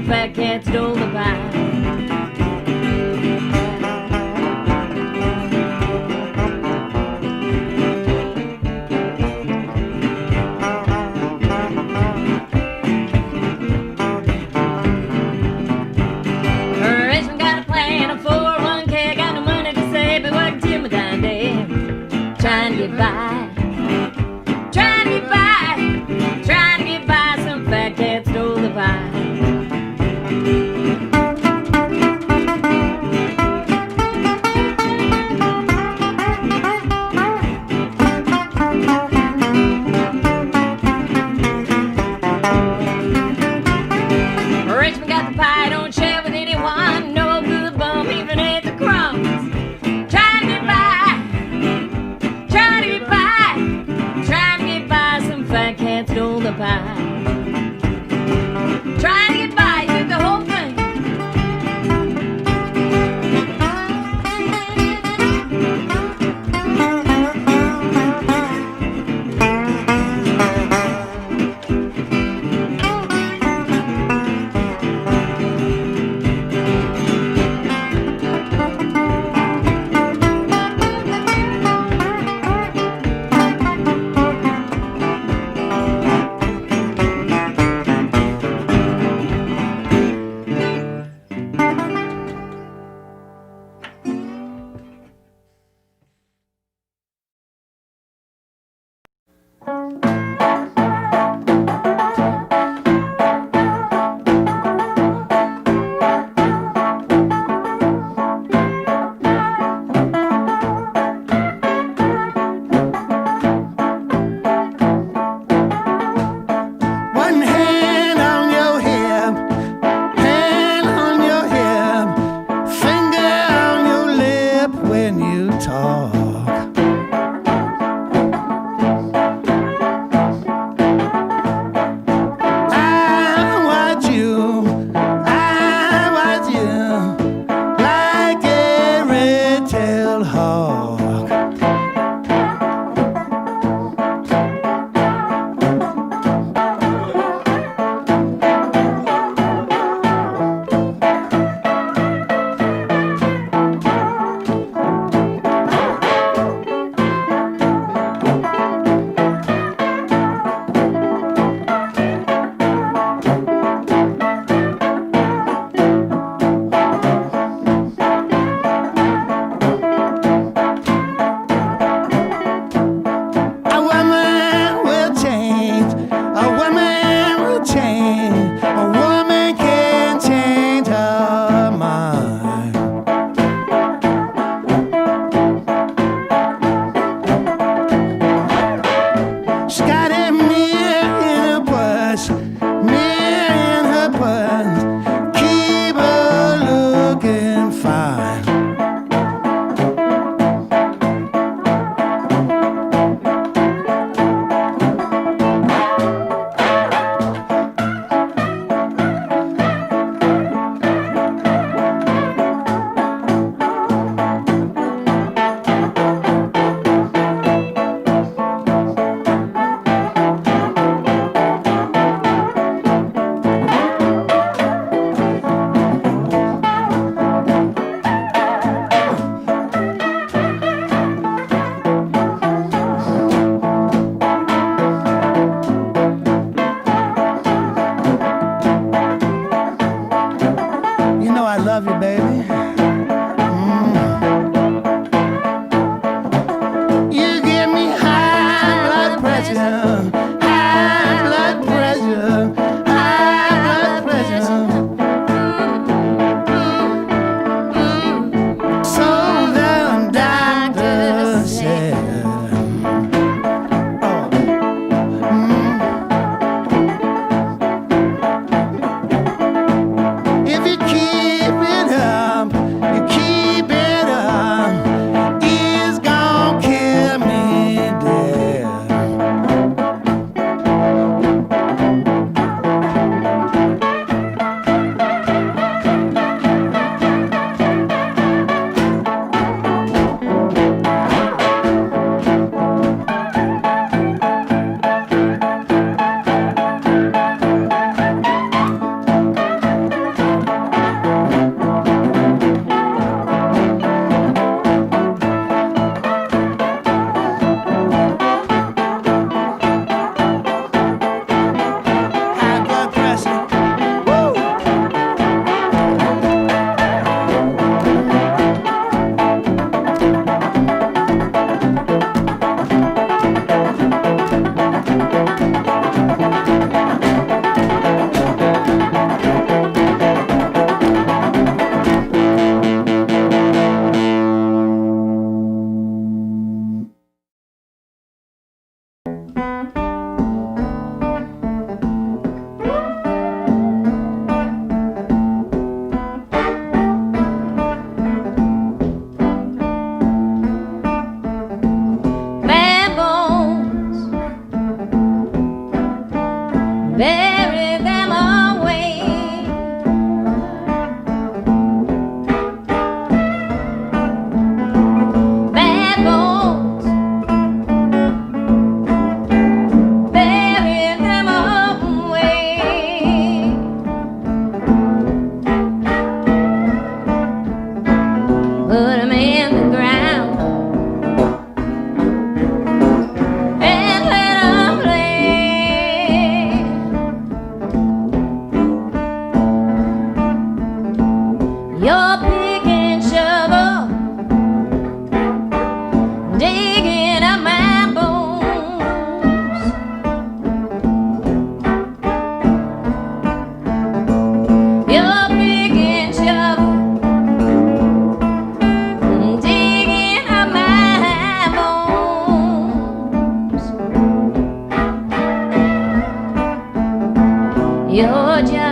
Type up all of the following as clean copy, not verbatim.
some fat cat stole the pie. Trying to get by, some fat cat stole the pie.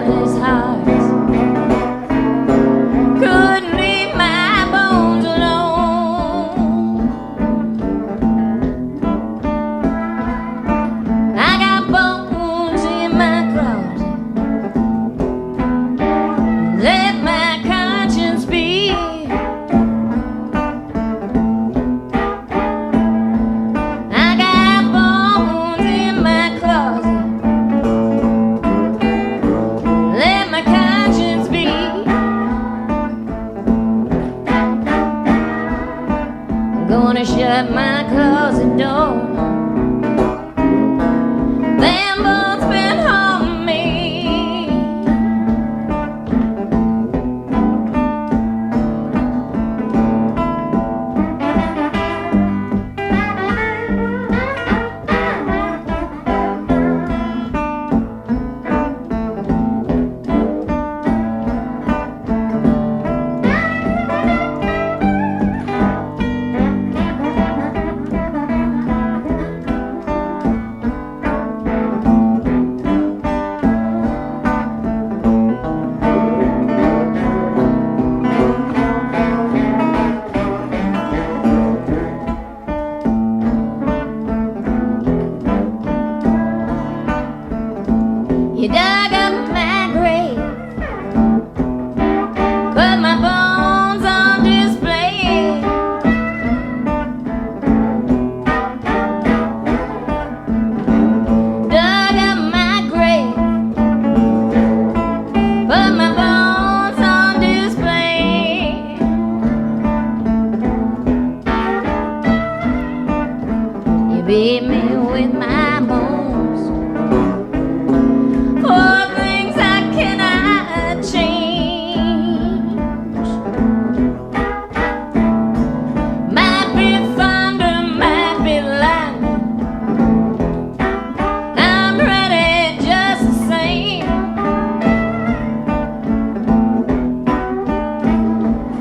lifeless hearts couldn't leave my bones alone. I got bones in my closet, let my conscience be. I got bones in my closet, let my conscience be. I'm gonna shut my closet door. Them bones been haunting me. You dug up my grave, put my bones on display. Dug up my grave, put my bones on display. You beat me with my bones for things I cannot change. Might be thunder, might be lightning, I'm ready just the same.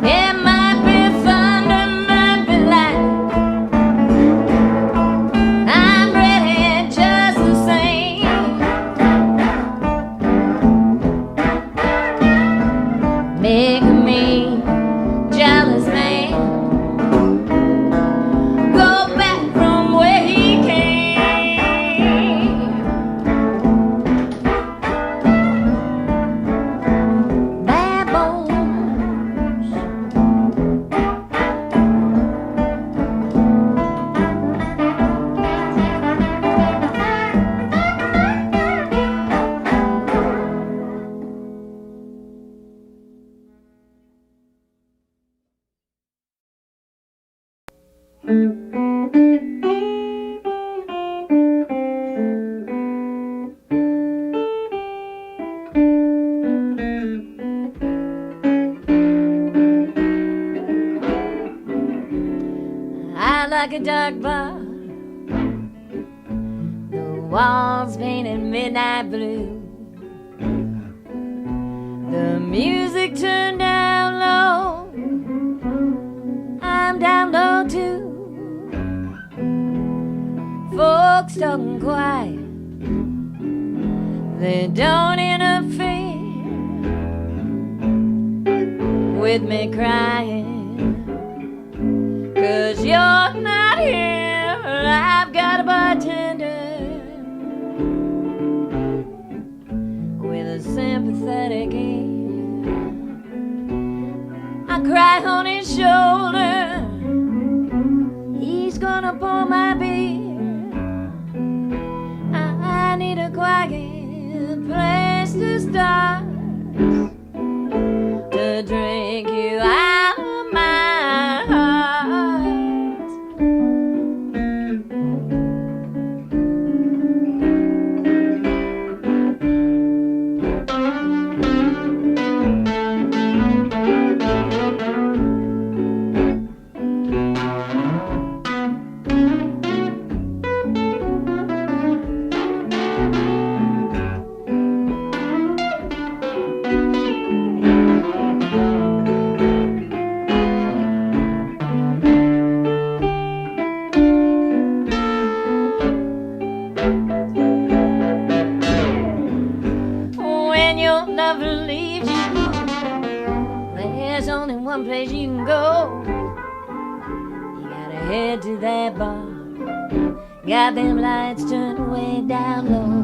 It might be thunder, might be lightning, I'm ready just the same. Make me jealous man, go back from where he came. Bad bones, I like a dark bar, the walls painted midnight blue, the music turned down low, I'm down low too. Folks talking quiet, they don't interfere with me crying. 'Cause you're not here, I've got a bartender with a sympathetic ear. I cry on his shoulder, he's gonna pour my beer. I need a quiet place to start, to drink you out of my heart. love leaves you, there's only one place you can go. You gotta head to that bar, got them lights turned way down low.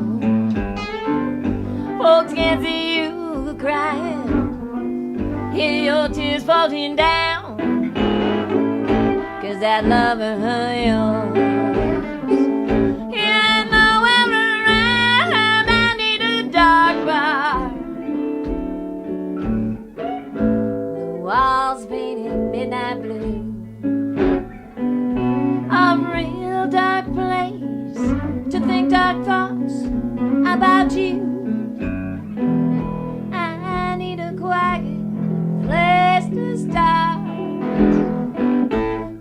Folks can't see you crying, hear your tears falling down, 'cause that love of yours, yeah, nowhere around. I need a dark bar, the walls painted midnight blue, a real dark place to think dark thoughts about you. I need a quiet place to start,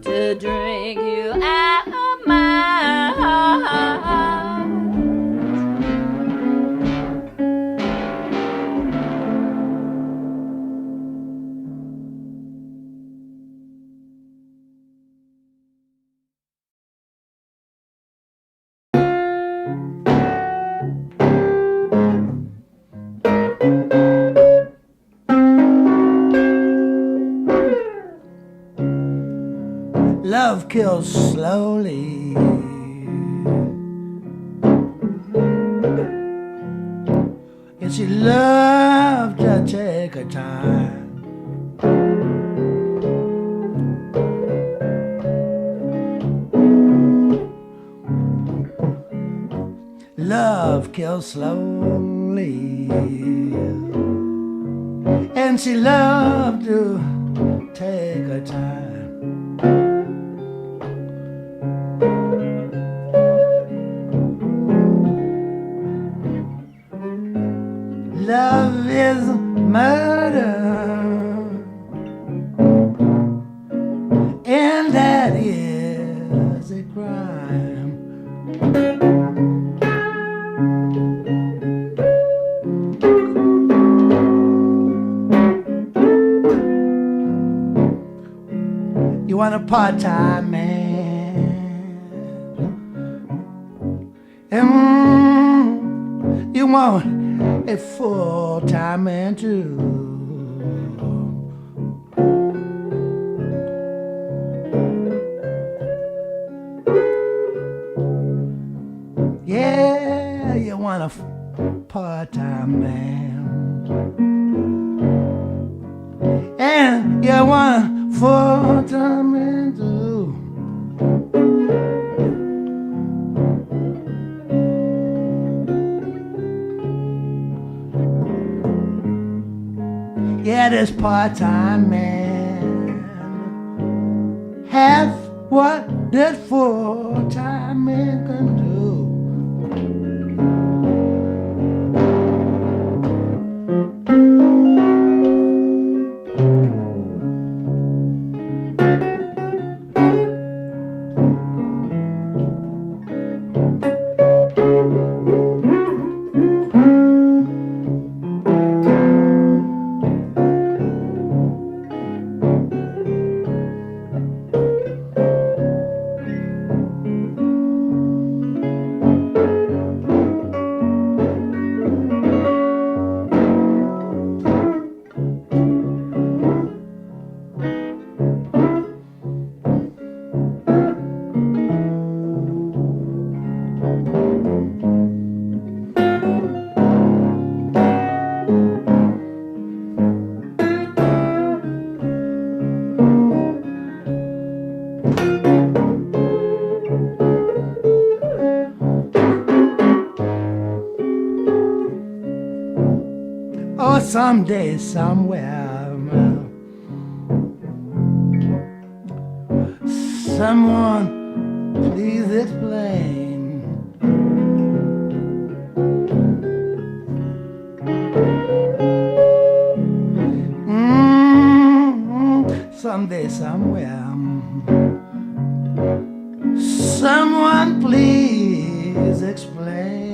to drink you out of my heart. Love kills slowly, and she loved to take her time. Love kills slowly, and she loved to take her time. Love is murder, and that is a crime. You want a part-time man, and you want a full-time man too. Yeah, you want a part-time man, and you want a full-time man too. Yeah, this part-time man has what this full-time man can do. Oh, someday, somewhere, someone please explain. Someday, somewhere, someone please explain.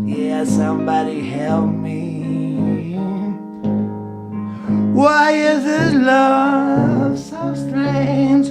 Yeah, somebody help me. Why is this love so strange?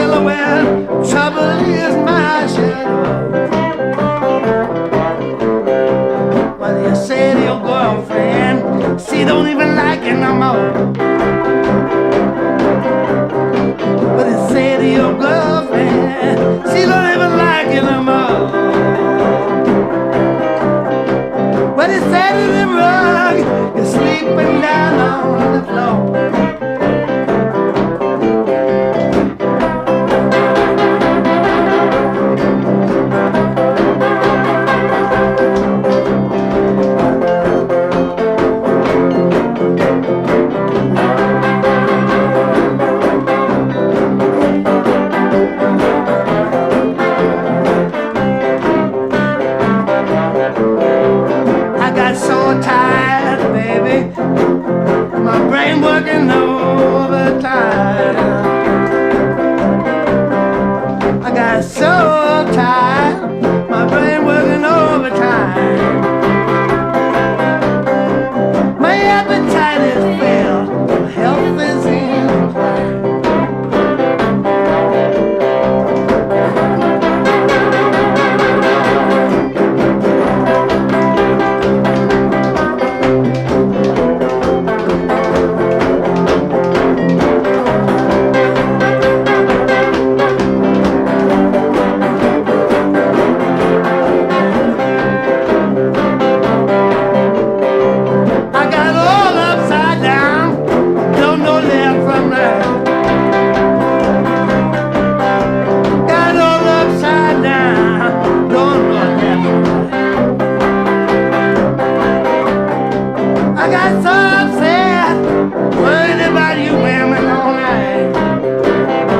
well, well, trouble is my shadow. Well, you say to your girlfriend, she don't even like you no more. But you say to your girlfriend, she don't even like you no more. But you say to the rug, you're sleeping down on the floor. So tired, baby, my brain working overtime. I got so tired, my brain working overtime. My appetite is failed, my health is in decline. I got so upset, worried about you women all night.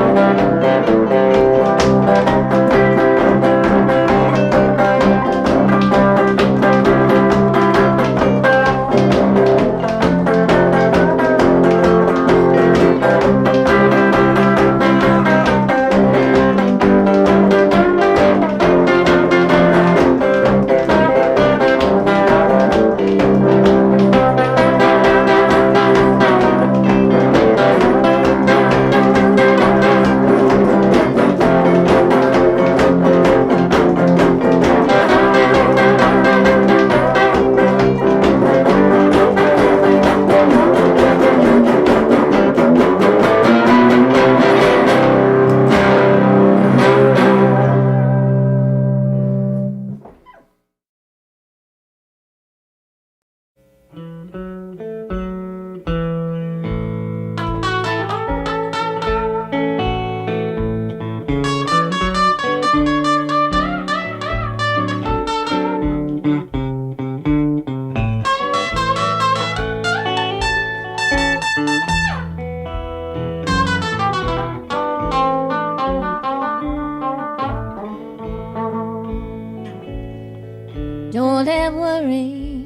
Don't let worry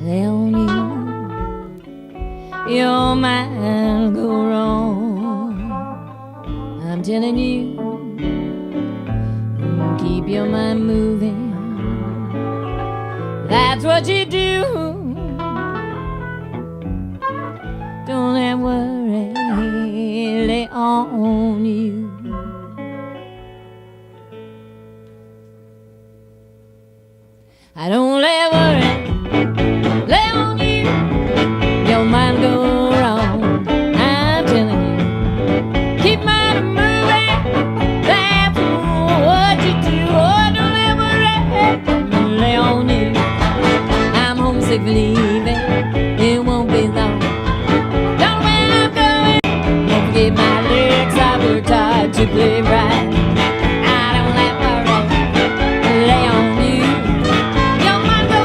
lay on you. Your mind go wrong. I'm telling you, keep your mind moving. That's what you do. Don't let worry lay on you. I don't let worry lay on you. Your mind go wrong. I'm telling you, keep mind moving. That's what you do. Oh, don't let worry lay on you. I'm homesick leaving. It won't be long. Don't when I'm going. Don't forget my lyrics. I worked hard to play right. I don't let worry lay on you. Your mind go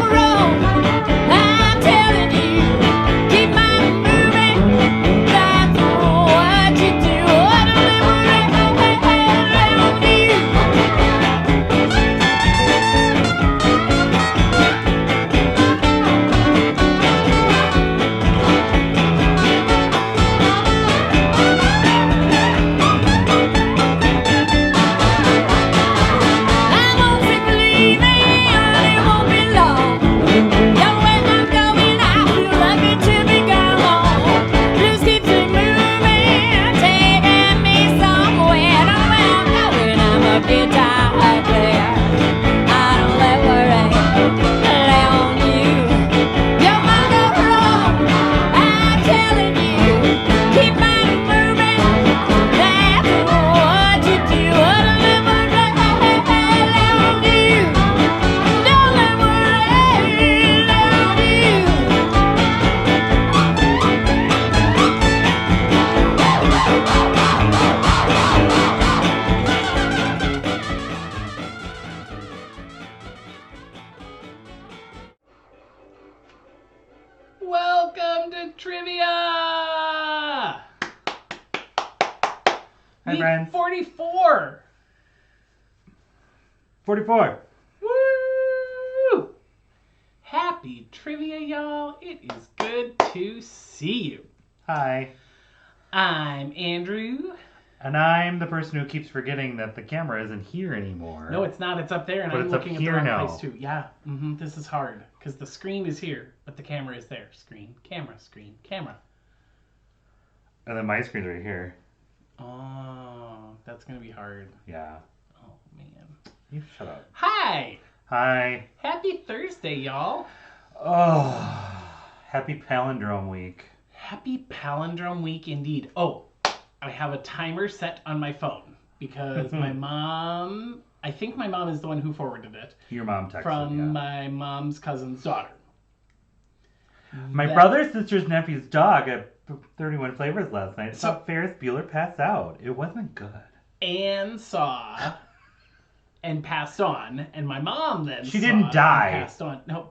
Welcome to Trivia! Hi, Week friends. 44! 44. Woo! Happy Trivia, y'all. It is good to see you. Hi. I'm Andrew. And I'm the person who keeps forgetting that the camera isn't here anymore. No, it's not. It's up there, and But I'm it's up looking at the here wrong now. place, too. Yeah, this is hard, because the screen is here, but the camera is there. Screen, camera, screen, camera. And then my screen's right here. Oh, that's going to be hard. Yeah. Oh, man. You shut up. Hi! Hi. Happy Thursday, y'all. Oh, happy Palindrome Week. Happy Palindrome Week indeed. Oh, I have a timer set on my phone because my mom, I think my mom is the one who forwarded it. Your mom texted, From yeah. my mom's cousin's daughter. My brother, sister's, nephew's dog at 31 Flavors last night So- saw Ferris Bueller pass out. It wasn't good. Anne saw and passed on, and my mom then She saw didn't die. and passed on. No.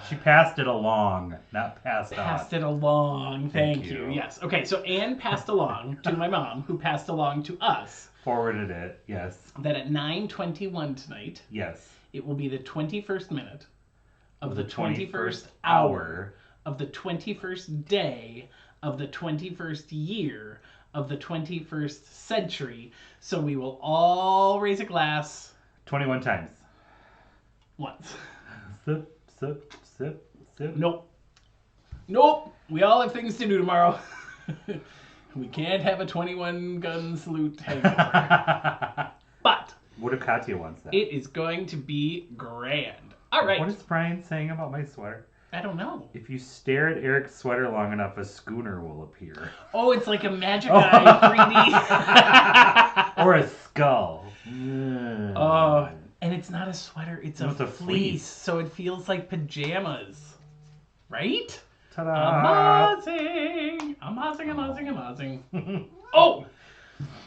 She passed it along, not passed Passed on. it along. Thank you. you. Yes. Okay, so Anne passed along to my mom, who passed along to us, Forwarded it, yes. that at 9:21 tonight, Yes. it will be the 21st minute of the 21st 21st hour of the 21st day of the 21st year of the 21st century. So we will all raise a glass 21 times. once. Sip, sip, sip, sip. Nope. Nope. We all have things to do tomorrow. We can't have a 21 gun salute hangover. But What if Katya wants that? it is going to be grand. All right. What is Brian saying about my sweater? I don't know. If you stare at Eric's sweater long enough, a schooner will appear. Oh, it's like a Magic Eye 3D. Or a skull. Oh, and it's not a sweater, it's a It's a fleece, fleece. so it feels like pajamas. Right? Ta-da! Amazing! Amazing. Oh!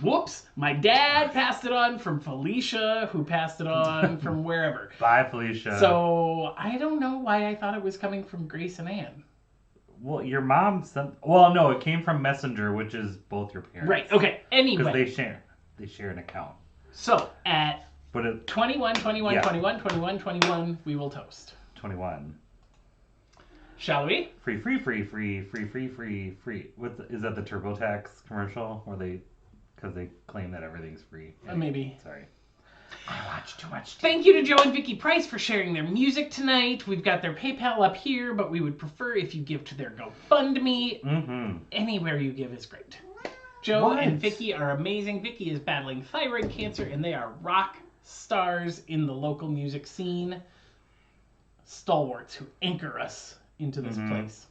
Whoops! My dad passed it on from Felicia, who passed it on from wherever. Bye, Felicia. So, I don't know why I thought it was coming from Grace and Ann. Well, your mom sent... Well, no, it came from Messenger, which is both your parents. Right, okay. Because Anyway, they share an account. so at But it... 21, Yeah. 21, we will toast. 21. Shall we? Free. Is that the TurboTax commercial? Where they... Because they claim that everything's free. Maybe. Sorry. I watch too much. Thank you to Joe and Vicky Price for sharing their music tonight. We've got their PayPal up here, but we would prefer if you give to their GoFundMe. Mm-hmm. Anywhere you give is great. Joe What? and Vicky are amazing. Vicky is battling thyroid cancer, and they are rock stars in the local music scene. Stalwarts who anchor us into this place.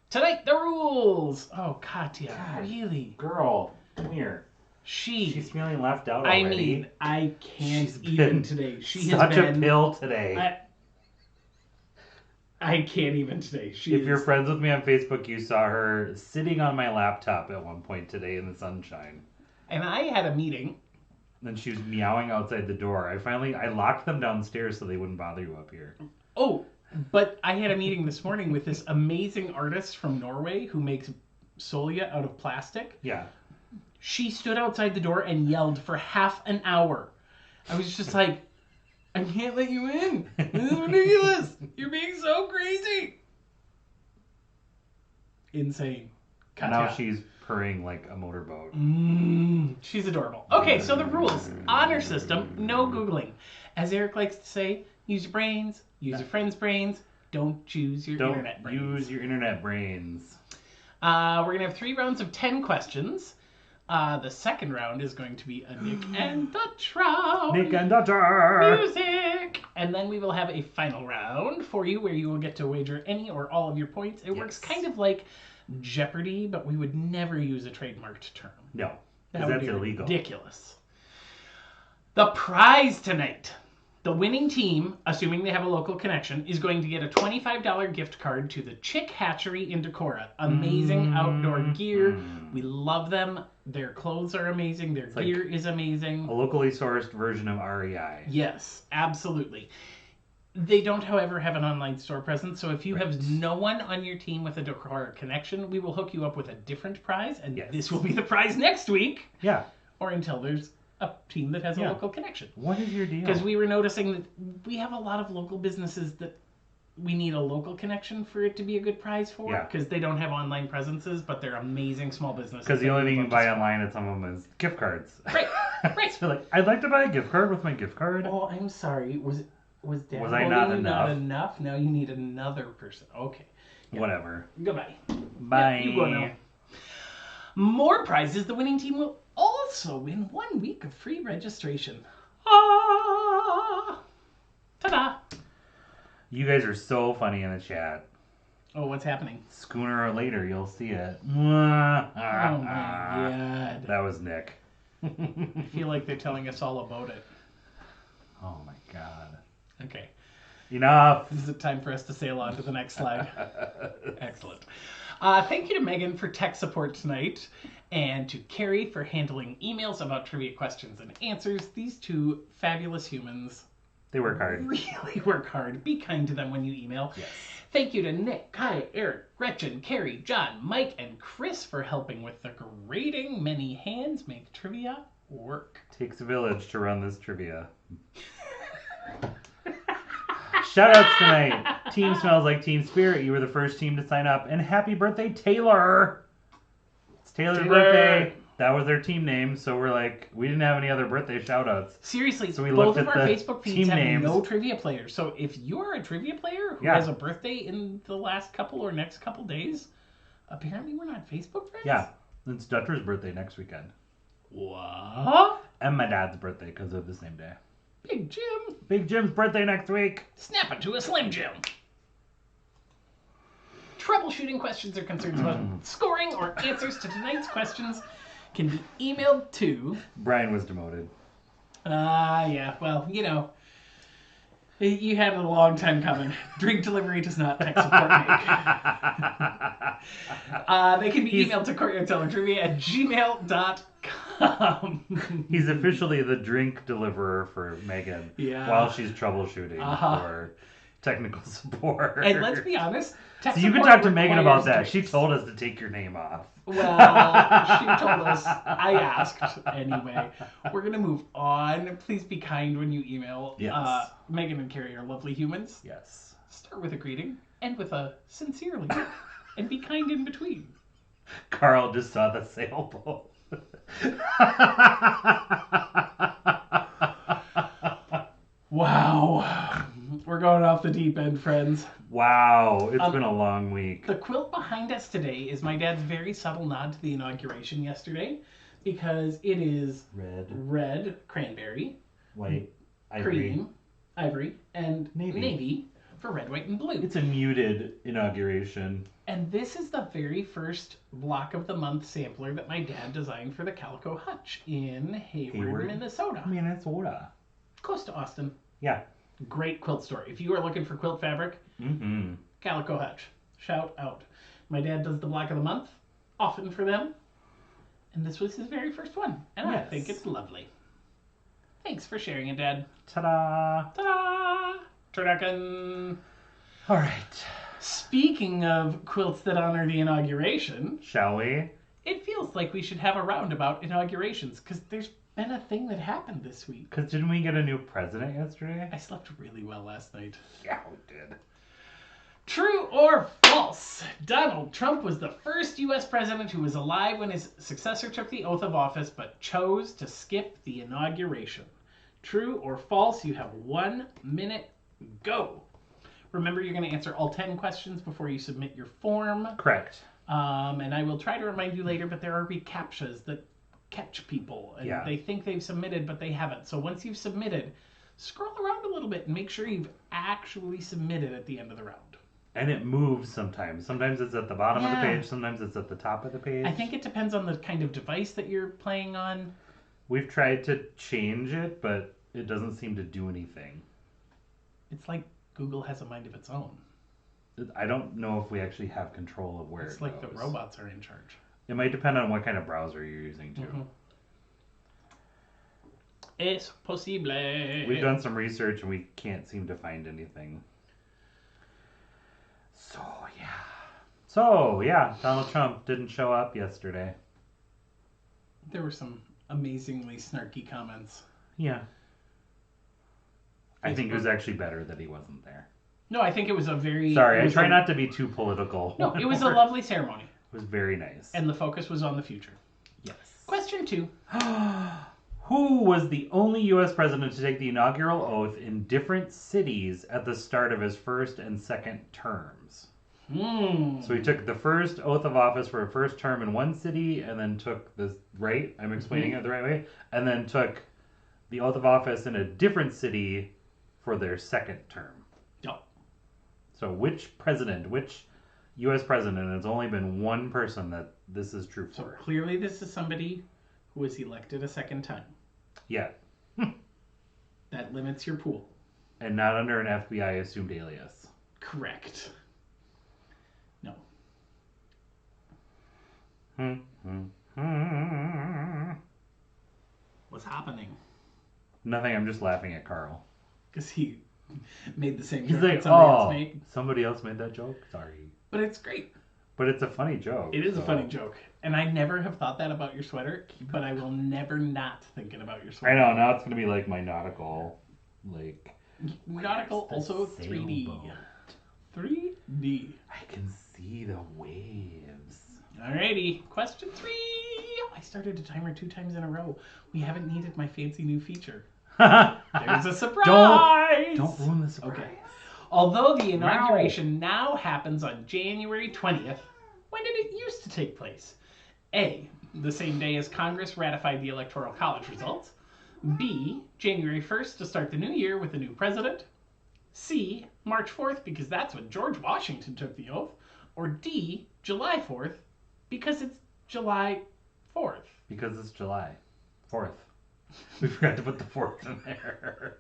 Tonight, the rules. Oh, Katya, God. really? Girl, come here. She's She's feeling left out I already. mean, I can't She's even been today. She Such has been a pill today. I can't even today. She If is, you're friends with me on Facebook, you saw her sitting on my laptop at one point today in the sunshine. and I had a meeting. Then she was meowing outside the door. I locked them downstairs so they wouldn't bother you up here. Oh, but I had a meeting this morning with this amazing artist from Norway who makes solia out of plastic. Yeah. She stood outside the door and yelled for half an hour. I was just like, I can't let you in. This is ridiculous. You're being so crazy. Insane. Katya. Now she's purring like a motorboat. She's adorable. Okay, so the rules. Honor system, no Googling. As Eric likes to say, use your brains, use your friends' brains, don't use your Don't internet brains. use your internet brains. We're going to have 3 rounds of 10 questions. The second round is going to be a Nick and the Trout Nick and Dodger! music. And then we will have a final round for you where you will get to wager any or all of your points. It works kind of like Jeopardy, but we would never use a trademarked term. No, That because would that's be illegal. ridiculous. The prize tonight. The winning team, assuming they have a local connection, is going to get a $25 gift card to the Chick Hatchery in Decorah. Amazing outdoor gear. We love them. Their clothes are amazing. Their like gear is amazing. A locally sourced version of REI. Yes, absolutely. They don't, however, have an online store presence. So if you have no one on your team with a Decorah connection, we will hook you up with a different prize, and this will be the prize next week. Yeah. Or until there's a team that has a local connection. What is your deal? Because we were noticing that we have a lot of local businesses that we need a local connection for it to be a good prize for. Yeah. Because they don't have online presences, but they're amazing small businesses. Because the only thing you can buy online at some of them is gift cards. Right, right. So like, I'd like to buy a gift card with my gift card. Oh, I'm sorry. Was Dad Was I not holding you enough? not enough? Now you need another person. Okay. Yeah. Whatever. Goodbye. Bye. Yeah, you go now. More prizes. The winning team will also win 1 week of free registration. Ah! Ta-da! You guys are so funny in the chat. Oh, what's happening? Sooner or later, you'll see it. Oh my God. That was Nick. I feel like they're telling us all about it. Oh my God. Okay. Enough. This is it time for us to sail on to the next slide. Excellent. Thank you to Megan for tech support tonight, and to Carrie for handling emails about trivia questions and answers. These two fabulous humans. They work hard. Really work hard. Be kind to them when you email. Yes. Thank you to Nick, Kai, Eric, Gretchen, Carrie, John, Mike, and Chris for helping with the grading. Many hands make trivia work. Takes a village to run this trivia. Shoutouts tonight. Team Smells Like Teen Spirit. You were the first team to sign up. And happy birthday, Taylor. It's Taylor's birthday. That was their team name. So we're like, we didn't have any other birthday shoutouts. Seriously, So we both looked of at our the Facebook feeds team have names. no trivia players. So if you're a trivia player who has a birthday in the last couple or next couple days, apparently we're not Facebook friends? Yeah. It's Dutcher's birthday next weekend. What? And my dad's birthday because they're the same day. Big Jim. Big Jim's birthday next week. Snap it to a Slim Jim. Troubleshooting questions or concerns about scoring or answers to tonight's questions can be emailed to... Brian was demoted. Yeah, well, you know, you had it a long time coming. Drink delivery does not tech support make. They can be emailed to courtyardcellartrivia@gmail.com. He's officially the drink deliverer for Megan while she's troubleshooting for technical support. And let's be honest, so you can talk to Megan about that. She told us to take your name off. Well, she told us. I asked anyway. We're going to move on. Please be kind when you email. Yes. Megan and Carrie are lovely humans. Yes. Start with a greeting, end with a sincerely, and be kind in between. Carl just saw the sailboat. Wow. We're going off the deep end, friends. Wow. It's been a long week. The quilt behind us today is my dad's very subtle nod to the inauguration yesterday, because it is red cranberry, white, cream, ivory, and navy for red, white, and blue. It's a muted inauguration. And this is the very first block of the month sampler that my dad designed for the Calico Hutch in Hayward, Minnesota. Minnesota. Close to Austin. Yeah. Great quilt store. If you are looking for quilt fabric, Calico Hutch. Shout out. My dad does the block of the month, often for them. And this was his very first one. And I think it's lovely. Thanks for sharing it, Dad. Ta-da! Ta-da! Turducken! All right. Speaking of quilts that honor the inauguration, shall we? It feels like we should have a roundabout inaugurations, because there's been a thing that happened this week. Because didn't we get a new president yesterday? I slept really well last night. Yeah, we did. True or false? Donald Trump was the first U.S. president who was alive when his successor took the oath of office, but chose to skip the inauguration. True or false? You have 1 minute. Go. Remember, you're going to answer all 10 questions before you submit your form. Correct. And I will try to remind you later, but there are recaptchas that catch people. And they think they've submitted, but they haven't. So once you've submitted, scroll around a little bit and make sure you've actually submitted at the end of the round. And it moves sometimes. Sometimes it's at the bottom of the page. Sometimes it's at the top of the page. I think it depends on the kind of device that you're playing on. We've tried to change it, but it doesn't seem to do anything. It's like Google has a mind of its own. I don't know if we actually have control of where it's it like goes. The robots are in charge. It might depend on what kind of browser you're using, too. Es posible. We've done some research and we can't seem to find anything. So yeah, Donald Trump didn't show up yesterday. There were some amazingly snarky comments. Yeah. I think it was actually better that he wasn't there. No, I think it was a very... Sorry, I try not to be too political. No, it was a lovely ceremony. It was very nice. And the focus was on the future. Yes. Question 2. Who was the only U.S. president to take the inaugural oath in different cities at the start of his first and second terms? So he took the first oath of office for a first term in one city, and then took this, right? I'm explaining it the right way? And then took the oath of office in a different city for their second term. Yep. So which U.S. president, and it's only been one person that this is true So for. clearly this is somebody who was elected a second time. Yeah. That limits your pool. And not under an FBI assumed alias. Correct. No. What's happening? Nothing, I'm just laughing at Carl. Because he made the same He's joke like, that somebody else oh, made. somebody else made that joke? Sorry. But it's great. But it's a funny joke. It is a funny joke. And I never have thought that about your sweater, but I will never not think it about your sweater. I know, now it's going to be like my nautical, like... Nautical, also 3D. sailboat? 3D. I can see the waves. Alrighty, question 3. I started a timer 2 times in a row. We haven't needed my fancy new feature. There's a surprise! Don't ruin the surprise. Okay. Although the inauguration now happens on January 20th, when did it used to take place? A, the same day as Congress ratified the Electoral College results. B, January 1st to start the new year with a new president. C, March 4th because that's when George Washington took the oath. Or D, July 4th because it's July 4th. Because it's July 4th. We forgot to put the 4th in there.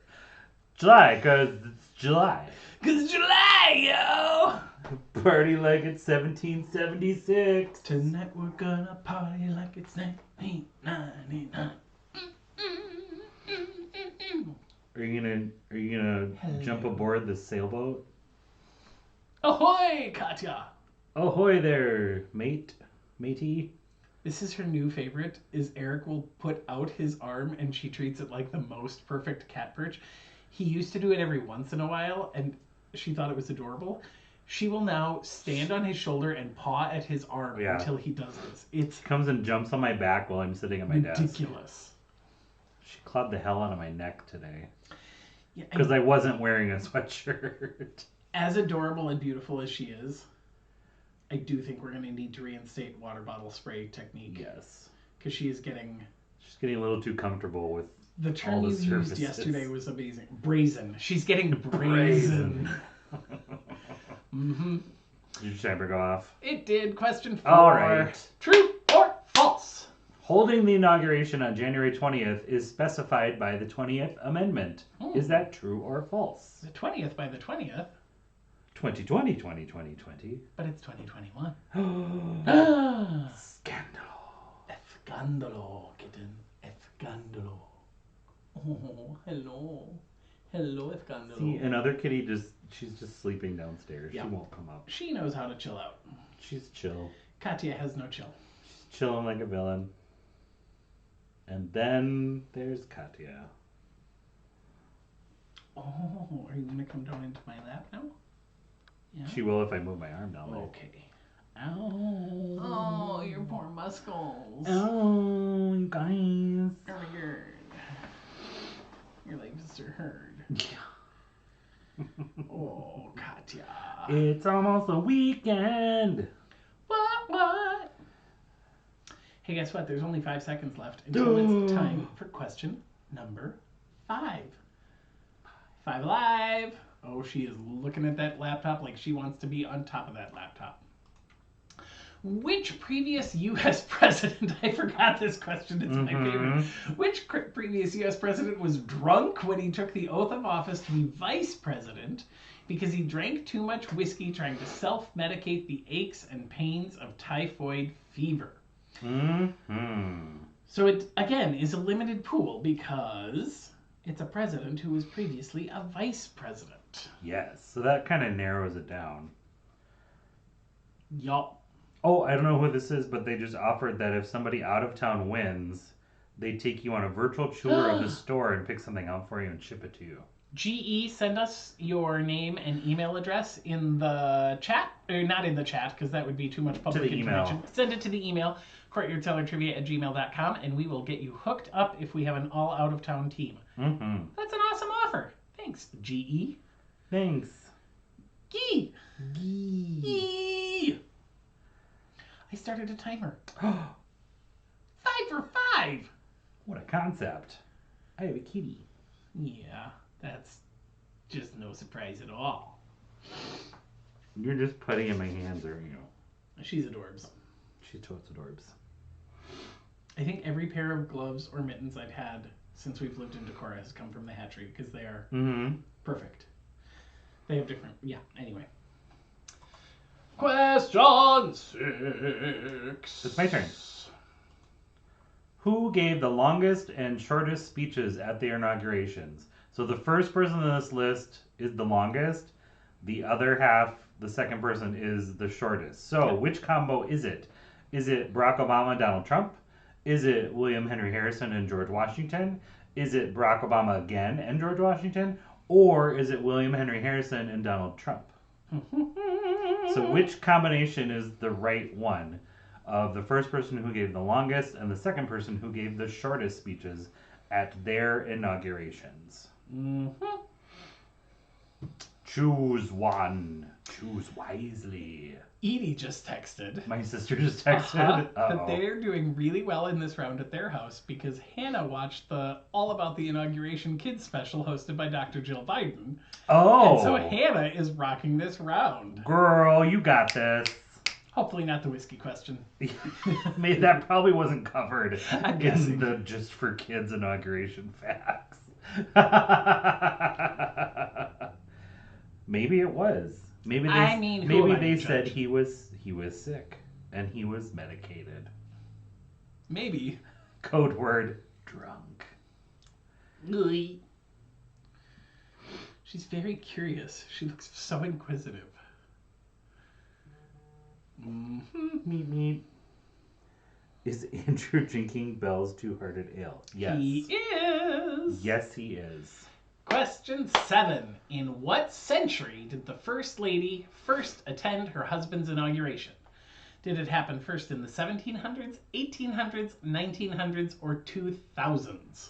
July, because it's July. Because it's July, yo! Party like it's 1776. Tonight we're gonna party like it's 1999. Are you gonna jump aboard the sailboat? Ahoy, Katya! Ahoy there, matey. This is her new favorite, is Eric will put out his arm and she treats it like the most perfect cat perch. He used to do it every once in a while and she thought it was adorable. She will now stand on his shoulder and paw at his arm until he does this. It's Comes and jumps on my back while I'm sitting at my desk. ridiculous. She clawed the hell out of my neck today. Yeah, Because I wasn't wearing a sweatshirt. as adorable and beautiful as she is, I do think we're going to need to reinstate water bottle spray technique. Yes. Because she is getting... She's getting a little too comfortable with The term all the you used surfaces. yesterday was amazing. Brazen. She's getting brazen. Mm-hmm. Did your timer go off? It did. Question 4. All right. True or false? Holding the inauguration on January 20th is specified by the 20th Amendment. Is that true or false? The 20th by the 20th. 2020, 2020. But it's 2021. Scandal. Escándalo, kitten. Escándalo. Oh, hello. Hello, Escándalo. See, another kitty she's just sleeping downstairs. Yeah. She won't come up. She knows how to chill out. She's chill. Katya has no chill. She's chilling like a villain. And then there's Katya. Oh, are you going to come down into my lap now? Yeah. She will if I move my arm down there. Okay. Ow. Oh, your poor muscles. Oh, you guys. Oh my god. Your legs are hurt. Yeah. Oh, Katya. It's almost a weekend. What? Hey, guess what? There's only 5 seconds left until it's time for question number 5. 5 alive. Oh, she is looking at that laptop like she wants to be on top of that laptop. Which previous U.S. president, I forgot this question, it's my favorite. Which previous U.S. president was drunk when he took the oath of office to be vice president because he drank too much whiskey trying to self-medicate the aches and pains of typhoid fever? So it, again, is a limited pool because it's a president who was previously a vice president. Yes. So that kind of narrows it down. Yup. Oh, I don't know who this is, but they just offered that if somebody out of town wins, they take you on a virtual tour of the store and pick something out for you and ship it to you. GE, send us your name and email address in the chat. Or not in the chat, because that would be too much public information. Email. Send it to the email, courtyardcellartrivia@gmail.com, and we will get you hooked up if we have an all out-of-town team. Mm-hmm. That's an awesome offer. Thanks, GE. Thanks. Gee. Gee. Gee. I started a timer. 5 for 5. What a concept. I have a kitty. Yeah, that's just no surprise at all. You're just putting in my hands, aren't you? She's adorbs. She's totes adorbs. I think every pair of gloves or mittens I've had since we've lived in Decorah has come from the hatchery because they are perfect. They have different, anyway. Question 6. It's my turn. Who gave the longest and shortest speeches at their inaugurations? So the first person on this list is the longest. The other half, the second person, is the shortest. So which combo is it? Is it Barack Obama and Donald Trump? Is it William Henry Harrison and George Washington? Is it Barack Obama again and George Washington? Or is it William Henry Harrison and Donald Trump? So which combination is the right one of the first person who gave the longest and the second person who gave the shortest speeches at their inaugurations? Choose one. Choose wisely. Edie just texted. My sister just texted. That they're doing really well in this round at their house because Hannah watched the All About the Inauguration Kids special hosted by Dr. Jill Biden. Oh. And so Hannah is rocking this round. Girl, you got this. Hopefully not the whiskey question. Maybe that probably wasn't covered I'm guessing. in the Just for Kids inauguration facts. Maybe it was. Maybe they said he was sick and he was medicated. Maybe. Code word drunk. She's very curious. She looks so inquisitive. Meep meep. Is Andrew drinking Bell's Two-Hearted Ale? Yes. He is. Yes, he is. Question 7. In what century did the First Lady first attend her husband's inauguration? Did it happen first in the 1700s, 1800s, 1900s, or 2000s?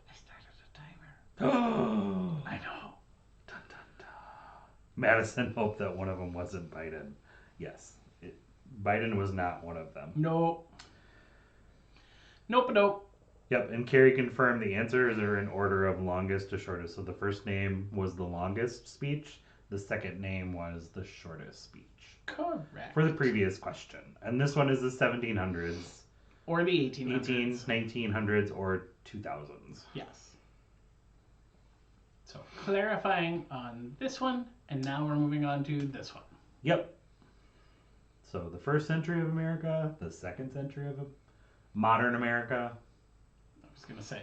I started a timer. I know. Dun, dun, dun. Madison hoped that one of them wasn't Biden. Yes. Biden was not one of them. Nope. Yep, and Carrie confirmed the answers are in order of longest to shortest. So the first name was the longest speech. The second name was the shortest speech. Correct. For the previous question. And this one is the 1700s. Or the 1800s. 1900s, or 2000s. Yes. So clarifying on this one, and now we're moving on to this one. Yep. So the first century of America, the second century of modern America. I was going to say,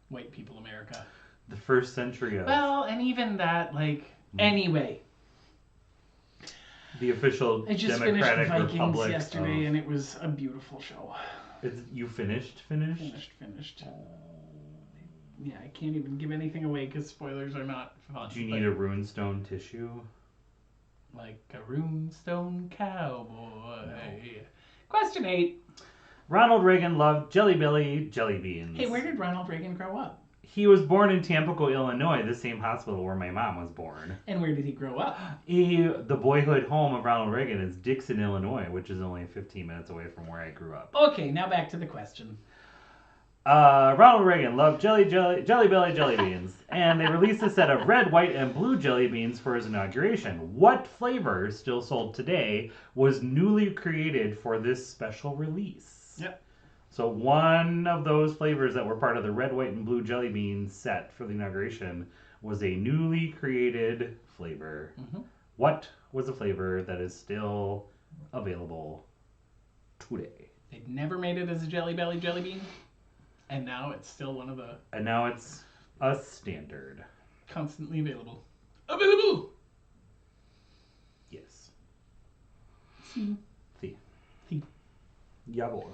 white people America. The first century of... Well, and even that, anyway. The official I just Democratic finished Vikings Republic yesterday, and it was a beautiful show. You finished? Finished. Yeah, I can't even give anything away because spoilers are not fun. Do you need a runestone tissue? Like a runestone cowboy. No. Question 8. Ronald Reagan loved Jelly Belly jelly beans. Hey, where did Ronald Reagan grow up? He was born in Tampico, Illinois, the same hospital where my mom was born. And where did he grow up? The boyhood home of Ronald Reagan is Dixon, Illinois, which is only 15 minutes away from where I grew up. Okay, now back to the question. Ronald Reagan loved Jelly Belly jelly beans, and they released a set of red, white, and blue jelly beans for his inauguration. What flavor, still sold today, was newly created for this special release? Yep. So one of those flavors that were part of the red, white, and blue jelly bean set for the inauguration was a newly created flavor. Mhm. What was a flavor that is still available today? They'd never made it as a Jelly Belly jelly bean, and now it's still one of the And now it's a standard. constantly available. Available! Yes. See. See. See. Yeah, boy.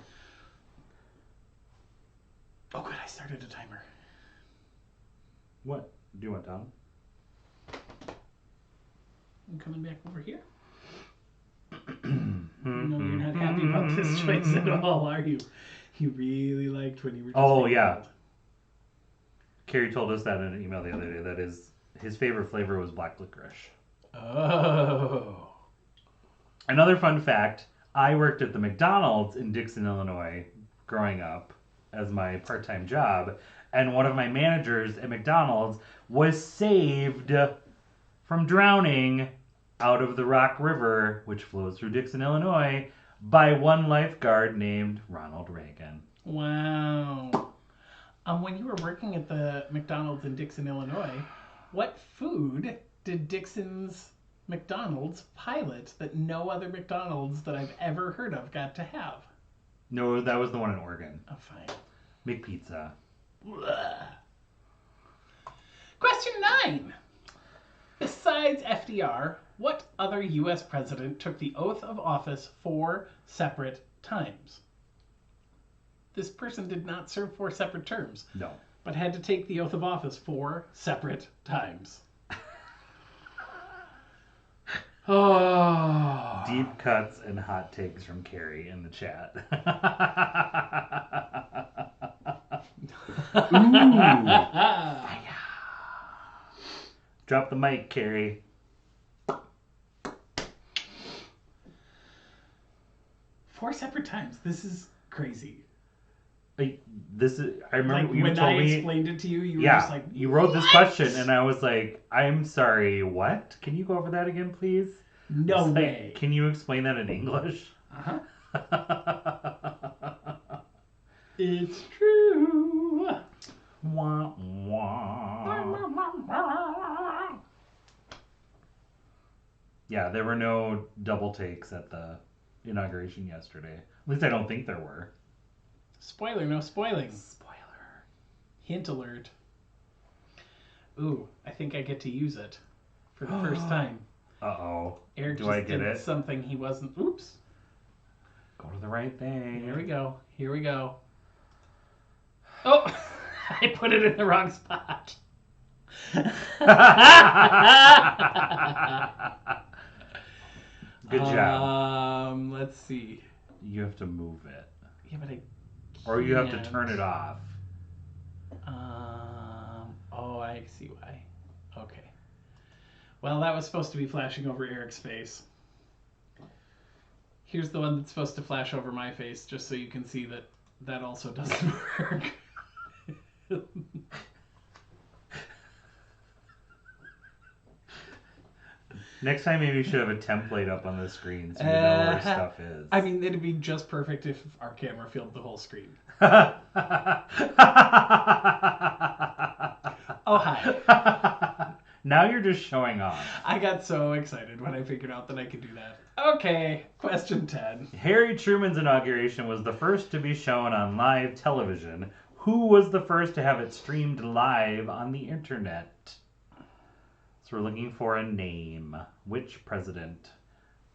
Oh, good, I started a timer. What? Do you want down? I'm coming back over here. No, you're not happy about this choice at all, are you? You really liked when you were just Oh, being yeah. told. Carrie told us that in an email the other day. That his favorite flavor was black licorice. Oh. Another fun fact, I worked at the McDonald's in Dixon, Illinois growing up as my part-time job, and one of my managers at McDonald's was saved from drowning out of the Rock River, which flows through Dixon, Illinois, by one lifeguard named Ronald Reagan. Wow. When you were working at the McDonald's in Dixon, Illinois, what food did Dixon's McDonald's pilot that no other McDonald's that I've ever heard of got to have? No, that was the one in Oregon. Oh, fine. McPizza. Blah. Question 9. Besides FDR, what other U.S. president took the oath of office 4 separate times? This person did not serve 4 separate terms, No. but had to take the oath of office 4 separate times. Oh. Deep cuts and hot takes from Carrie in the chat. Ooh. Drop the mic, Carrie. 4 separate times. This is crazy. I remember Like you when told I me. explained it to you, you were Yeah, just like, you wrote this "What?" question, and I was like, "I'm sorry, what? Can you go over that again, please?" No It's like, way. can you explain that in English? Uh-huh. It's true. Wah, wah. Yeah, there were no double takes at the inauguration yesterday. At least I don't think there were. Spoiler, no spoiling. Spoiler. Hint alert. Ooh, I think I get to use it for the first time. Uh-oh. Eric Do just I get did it? something he wasn't. Oops. Go to the right thing. Here we go. Here we go. Oh, I put it in the wrong spot. Good job. Let's see. You have to move it. Yeah, but I Or you have to can't. turn it off. Oh, I see why. Okay. Well, that was supposed to be flashing over Eric's face. Here's the one that's supposed to flash over my face, just so you can see that that also doesn't work. Next time maybe you should have a template up on the screen so you know where stuff is. I mean, it'd be just perfect if our camera filled the whole screen. Oh, hi. Now you're just showing off. I got so excited when I figured out that I could do that. Okay, question 10. Harry Truman's inauguration was the first to be shown on live television. Who was the first to have it streamed live on the internet? So we're looking for a name. Which president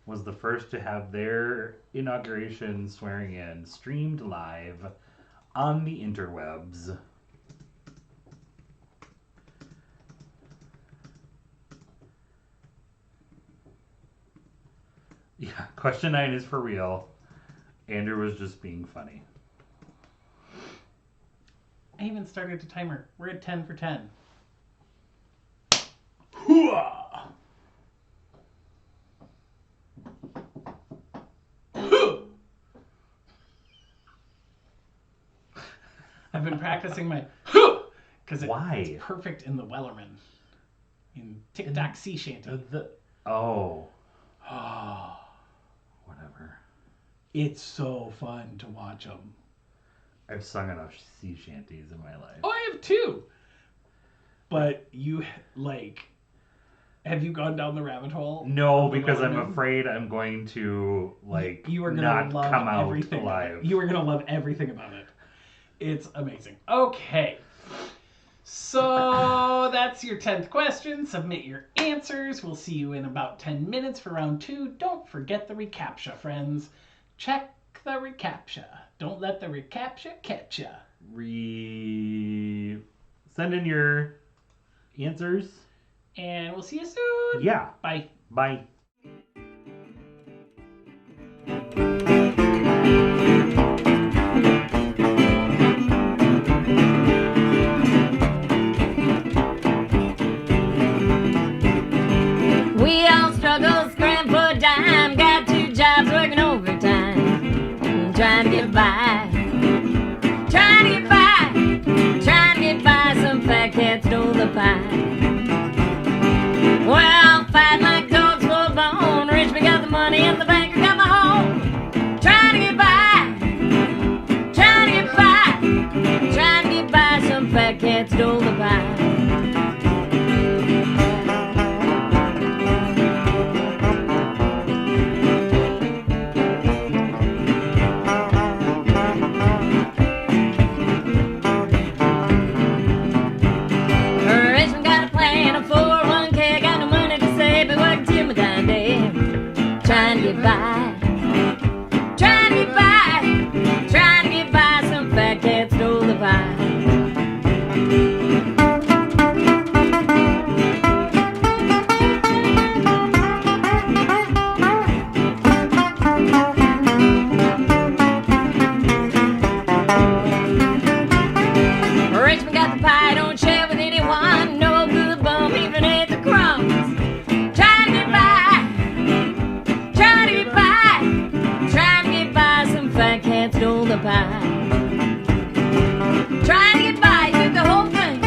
was the first to have their inauguration swearing in streamed live on the interwebs? Yeah, question 9 is for real. Andrew was just being funny. I even started a timer. We're at 10 for 10. I've been practicing my because Why? it's perfect in the Wellerman. In Tic Tac Sea Shanty. Oh, Oh, whatever. it's so fun to watch them. I've sung enough sea shanties in my life. Oh, I have 2. but you have you gone down the rabbit hole? No, of the because I'm Millennium? afraid I'm going to You are gonna not love come out everything. alive. You are gonna love everything about it. It's amazing. Okay. So that's your 10th question. Submit your answers. We'll see you in about 10 minutes for round 2. Don't forget the reCAPTCHA, friends. Check the reCAPTCHA. Don't let the reCAPTCHA catch ya. Send in your answers. And we'll see you soon. Yeah. Bye. Bye. We all struggle, scram for a dime. Got 2 jobs working overtime. Trying to get by. Trying to get by. Trying to get by. Some fat cat stole the pie. Well, fight like dogs for a bone. Richmond got the money and the banker got my home. Trying to get by. Trying to get by. Trying to get by. Some fat cat stole the pie. Richmond got a plan, a 401k, got no money to save, but working till my dying day. Trying to get by, trying to get by, trying to get by. Some fat cat stole the pie. Richmond got the pie, don't share with anyone. No good bum, even ate the crumbs. Trying to get by, trying to get by, trying to get by. Some fat cat stole the pie. Trying to get by, took the whole thing.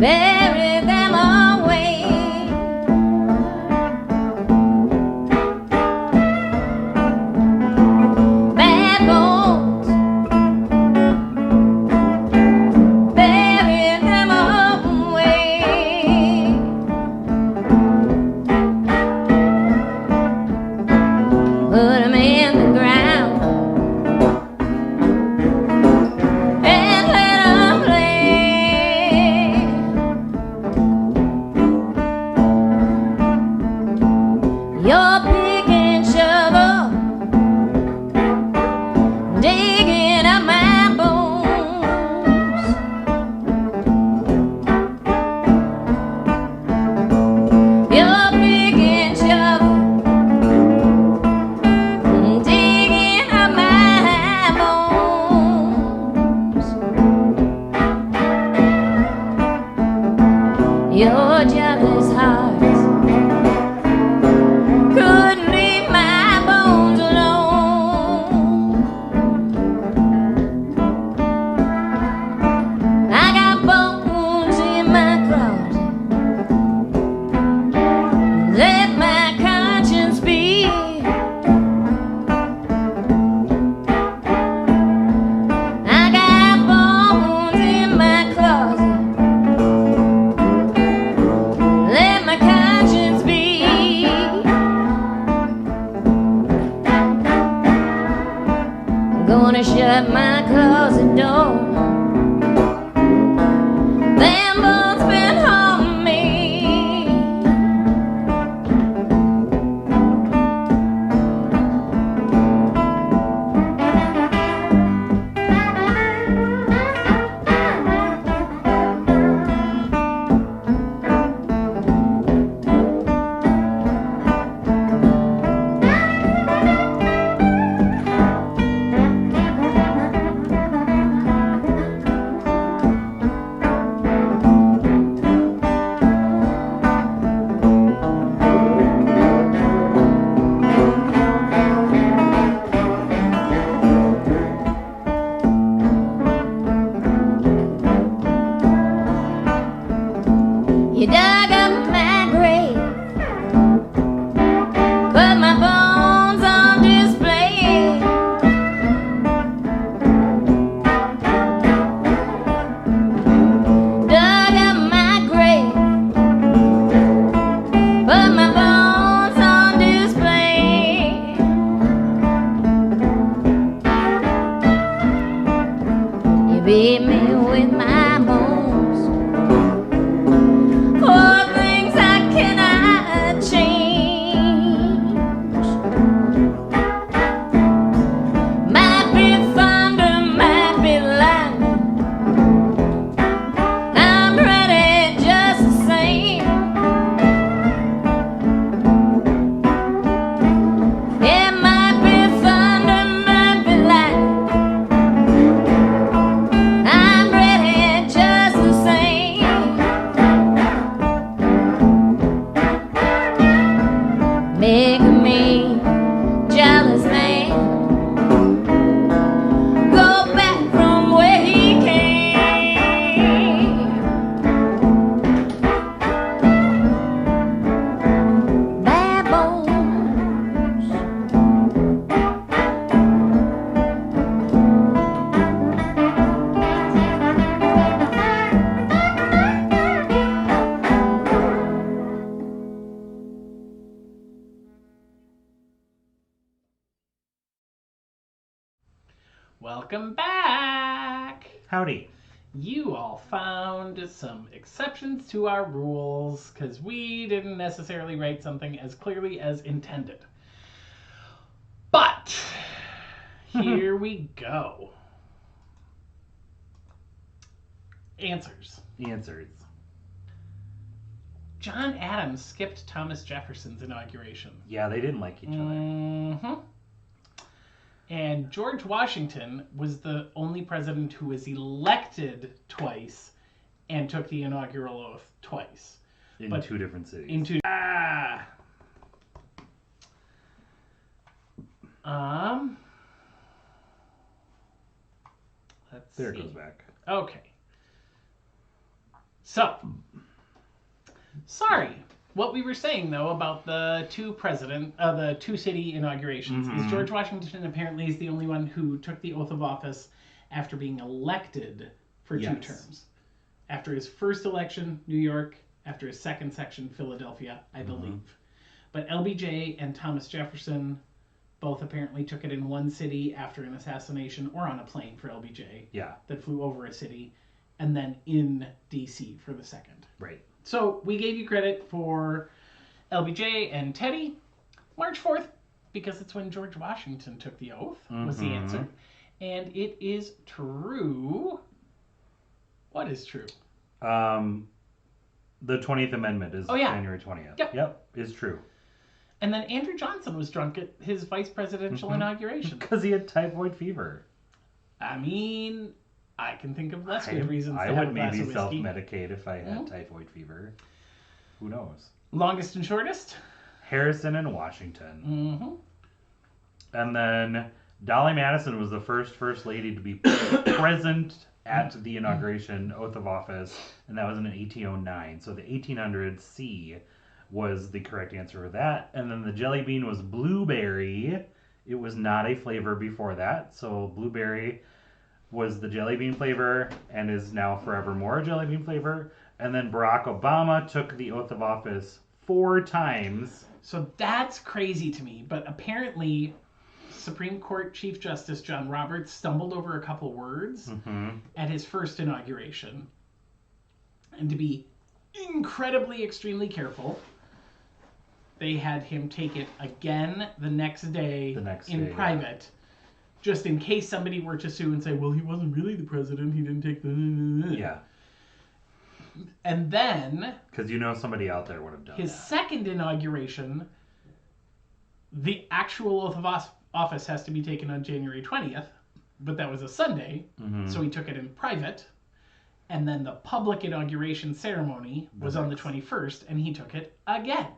bury them away. Bad bones, bury them away. Put them in the ground and let them play. Your pick and shovel digging up my bones. Your pick and shovel digging up my bones. Your jealous hearts couldn't leave my bones alone. I got bones in my closet. Let my conscience be. I got bones in my closet. Let my conscience be. I'm gonna shut my closet door. Them bones been haunting me. You dug up my grave, put my bones on display. Dug up my grave, put my bones on display. You beat me with my bones for things I cannot change. Might be thunder, might be lightning. I'm ready just the same. It might be thunder, might be lightning. I'm ready just the same. Make me jealous man. Go back from where he came. Bad bones. Welcome back. Howdy. You all found some exceptions to our rules because we didn't necessarily write something as clearly as intended. But here we go. Answers. Answers. John Adams skipped Thomas Jefferson's inauguration. Yeah, they didn't like each other. Mm-hmm. And George Washington was the only president who was elected twice and took the inaugural oath twice. In two different cities. Let's there see. it goes back. Okay. So, sorry. What we were saying, though, about the two city inaugurations is George Washington apparently is the only one who took the oath of office after being elected for 2 terms. After his first election, New York. After his second section, Philadelphia, I believe. But LBJ and Thomas Jefferson both apparently took it in one city after an assassination or on a plane for LBJ. Yeah. That flew over a city, and then in D.C. for the second. Right. So we gave you credit for LBJ and Teddy. March 4th, because it's when George Washington took the oath, was the answer. And it is true. What is true? The 20th Amendment is January 20th. Yep, is true. And then Andrew Johnson was drunk at his vice presidential inauguration. Because he had typhoid fever. I mean, I can think of less good reasons to I have would a glass maybe of whiskey. self-medicate if I had typhoid fever. Who knows? Longest and shortest? Harrison and Washington. And then Dolly Madison was the first lady to be present at the inauguration oath of office, and that was in 1809. So the 1800 C was the correct answer for that. And then the jelly bean was blueberry. It was not a flavor before that. So blueberry was the jelly bean flavor and is now forevermore a jelly bean flavor. And then Barack Obama took the oath of office 4 times. So that's crazy to me. But apparently, Supreme Court Chief Justice John Roberts stumbled over a couple words at his first inauguration. And to be incredibly, extremely careful, they had him take it again the next day in private. Just in case somebody were to sue and say, well, he wasn't really the president, he didn't take the... Yeah. And then... Because somebody out there would have done his that. second inauguration, the actual oath of office has to be taken on January 20th, but that was a Sunday, so he took it in private. And then the public inauguration ceremony was on the 21st, and he took it again.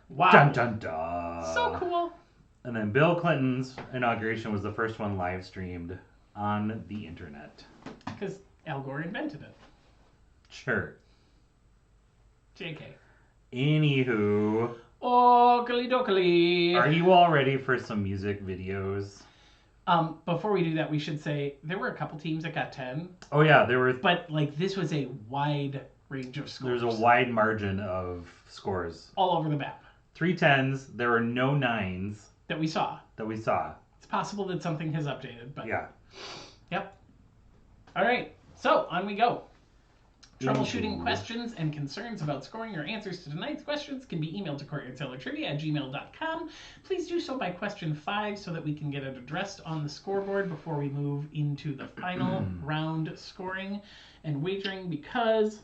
Wow. Dun, dun, dun. So cool. And then Bill Clinton's inauguration was the first one live streamed on the internet. Because Al Gore invented it. Sure. JK. Anywho. Oakley dokley. Are you all ready for some music videos? Before we do that, we should say there were a couple teams that got 10. Oh yeah, there were. But this was a wide range of scores. There's a wide margin of scores. All over the map. 3 10s. There were no 9s. That we saw. It's possible that something has updated, but... Yeah. Yep. All right. So, on we go. Troubleshooting questions and concerns about scoring your answers to tonight's questions can be emailed to courtyardcellartrivia@gmail.com. Please do so by question 5 so that we can get it addressed on the scoreboard before we move into the final round scoring and wagering, because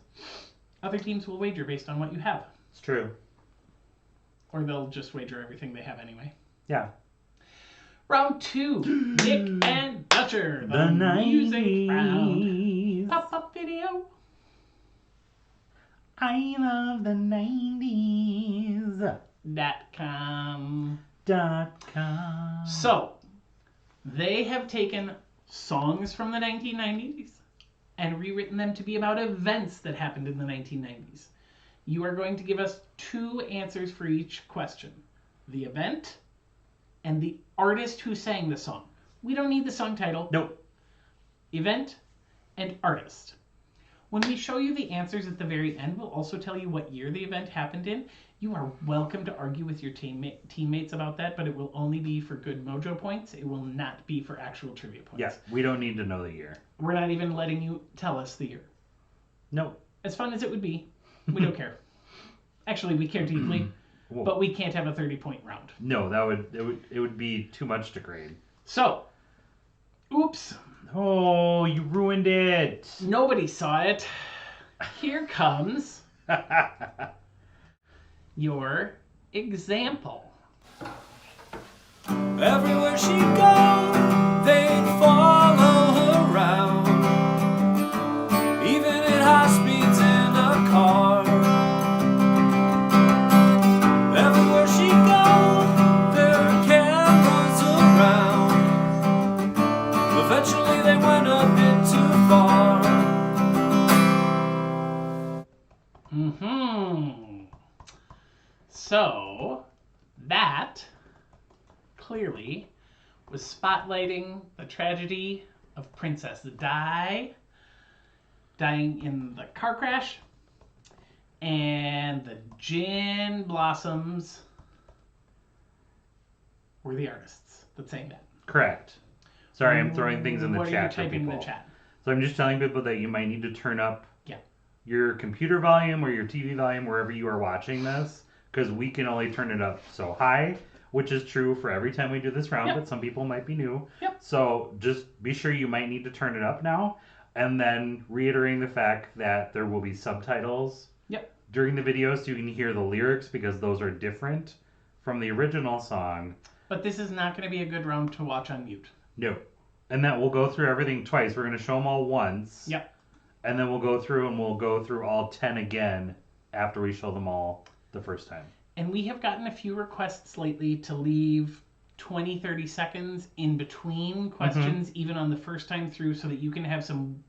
other teams will wager based on what you have. It's true. Or they'll just wager everything they have anyway. Yeah. Round 2, Nick and Dutcher, the 90s. music round. Pop-up video. I love the 90s. .com. .com. So, they have taken songs from the 1990s and rewritten them to be about events that happened in the 1990s. You are going to give us 2 answers for each question. The event and the artist who sang the song. We don't need the song title. Nope. Event and artist. When we show you the answers at the very end, we'll also tell you what year the event happened in. You are welcome to argue with your teammates about that, but it will only be for good mojo points. It will not be for actual trivia points. Yeah, we don't need to know the year. We're not even letting you tell us the year. Nope. As fun as it would be, we don't care. Actually, we care deeply, but we can't have a 30-point round. No, it would be too much to grade. So, oops. Oh, you ruined it. Nobody saw it. Here comes your example. Everywhere she'd go, they'd follow her around. Even at high speeds in a car. Everywhere she'd go, there were cameras around. Eventually they went a bit too far. Mm-hmm. So, that clearly was spotlighting the tragedy of Princess Di dying in the car crash, and the Gin Blossoms were the artists that sang that. Correct. Sorry, I'm throwing things in the What chat are you for typing people. in the chat? So I'm just telling people that you might need to turn up Yeah. your computer volume or your TV volume wherever you are watching this, because we can only turn it up so high, which is true for every time we do this round, Yep. but some people might be new. Yep. So just be sure you might need to turn it up now, and then reiterating the fact that there will be subtitles Yep. during the video so you can hear the lyrics, because those are different from the original song. But this is not going to be a good round to watch on mute. No. And that we'll go through everything twice. We're going to show them all once. Yep. And then we'll go through all 10 again after we show them all the first time. And we have gotten a few requests lately to leave 20, 30 seconds in between questions, even on the first time through, so that you can have some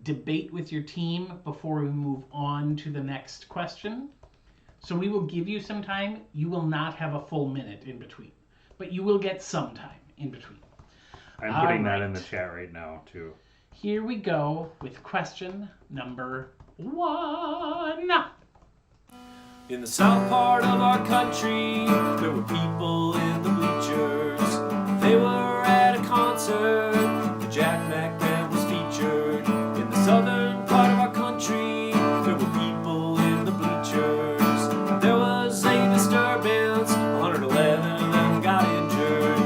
debate with your team before we move on to the next question. So we will give you some time. You will not have a full minute in between, but you will get some time in between. I'm putting that in the chat right now, too. Here we go with question number 1. In the south part of our country, there were people in the bleachers. They were at a concert. The Jack Mac band was featured. In the southern part of our country, there were people in the bleachers. There was a disturbance. 111 of them got injured.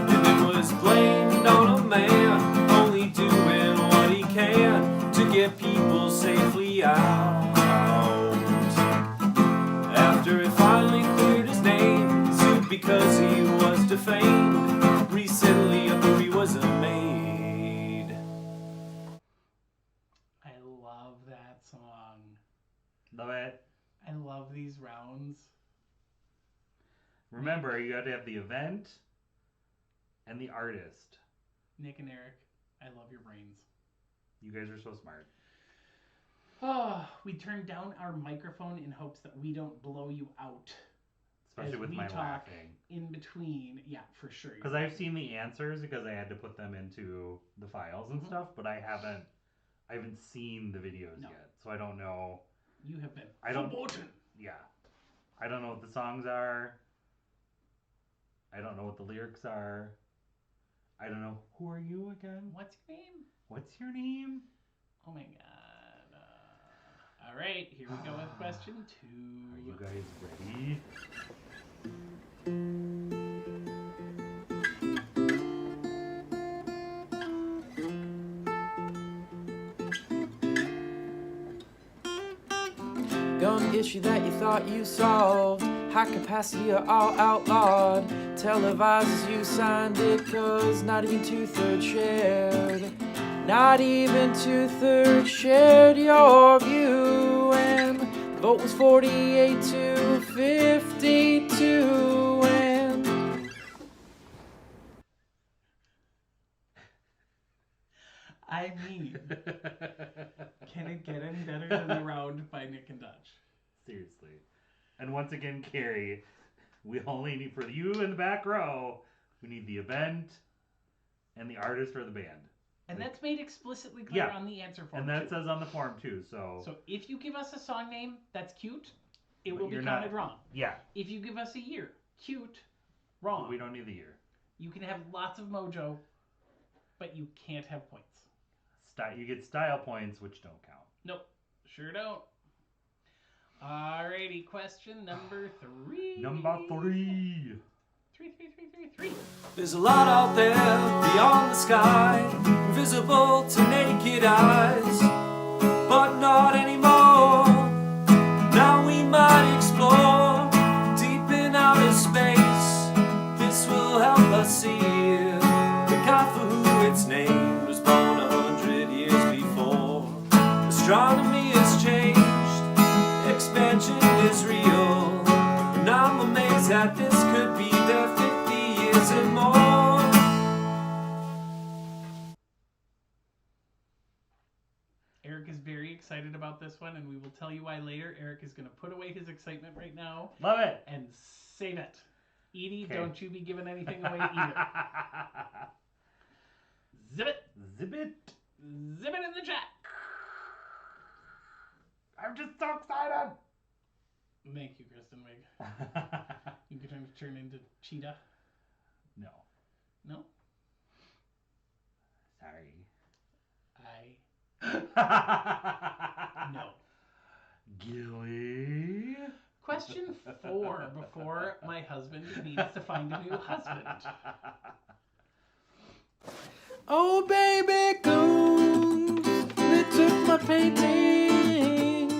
And it was blamed on a man only doing what he can to get people safely out. After he finally cleared his name, sued because he was defamed. Recently a movie was made. I love that song. Love it. I love these rounds. Remember, you have to have the event and the artist. Nick and Eric, I love your brains. You guys are so smart. Oh, we turned down our microphone in hopes that we don't blow you out. Especially as with we my talk laughing. In between. Yeah, for sure. Because I've seen the answers, because I had to put them into the files and stuff, but I haven't seen the videos yet. So I don't know. You have been verboten. Yeah. I don't know what the songs are. I don't know what the lyrics are. I don't know. Who are you again? What's your name? What's your name? Oh my god. All right, here we go with question 2. Are you guys ready? Gun issue that you thought you solved. High capacity are all outlawed. Televises you signed it, cause not even 2/3 shared. Not even 2/3 shared your view. And the vote was 48 to 52. And I mean, can it get any better than the round by Nick and Dutch? Seriously. And once again, Carrie, we only need, for you in the back row, we need the event and the artist or the band. And that's made explicitly clear on the answer form. And that too. says on the form too, so. So if you give us a song name that's cute, it But will be you're counted not- wrong. Yeah. If you give us a year, cute, wrong. But we don't need the year. You can have lots of mojo, but you can't have points. You get style points, which don't count. Nope, sure don't. Alrighty, question number 3. Number 3. 3. There's a lot out there beyond the sky, invisible to naked eyes, but not anymore. Now we might explore deep in outer space. This will help us see the guy for who it's named was born 100 years before. Astronomy has changed, expansion is real, and I'm amazed that this could be there 50 years or more. Eric Eric is very excited about this one, and we will tell you why later. Eric is going to put away his excitement right now Love it. and save it. Edie, Okay. don't you be giving anything away either. Zip it. Zip it. Zip it in the chat. I'm just so excited. Thank you, Kristen Wiig. You can turn into Cheetah. No. No? Sorry. No. Gilly. Question 4 before my husband needs to find a new husband. Oh, baby goons, they took my paintings,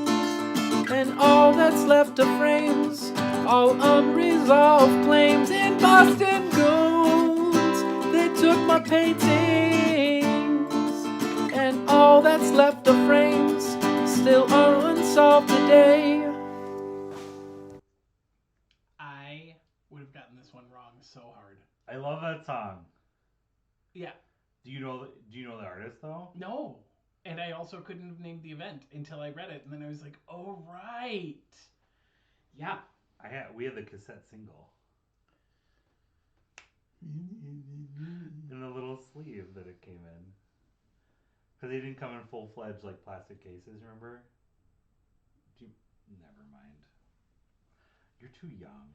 and all that's left are frames, all unresolved claims. In Boston goons, they took my paintings, and all that's left are frames, still unsolved today. I would have gotten this one wrong so hard. I love that song. Yeah. Do you know the artist though? No. And I also couldn't have named the event until I read it, and then I was like, oh, right. Yeah. We had the cassette single. In the little sleeve that it came in. Because they didn't come in full-fledged like plastic cases, remember? Never mind. You're too young.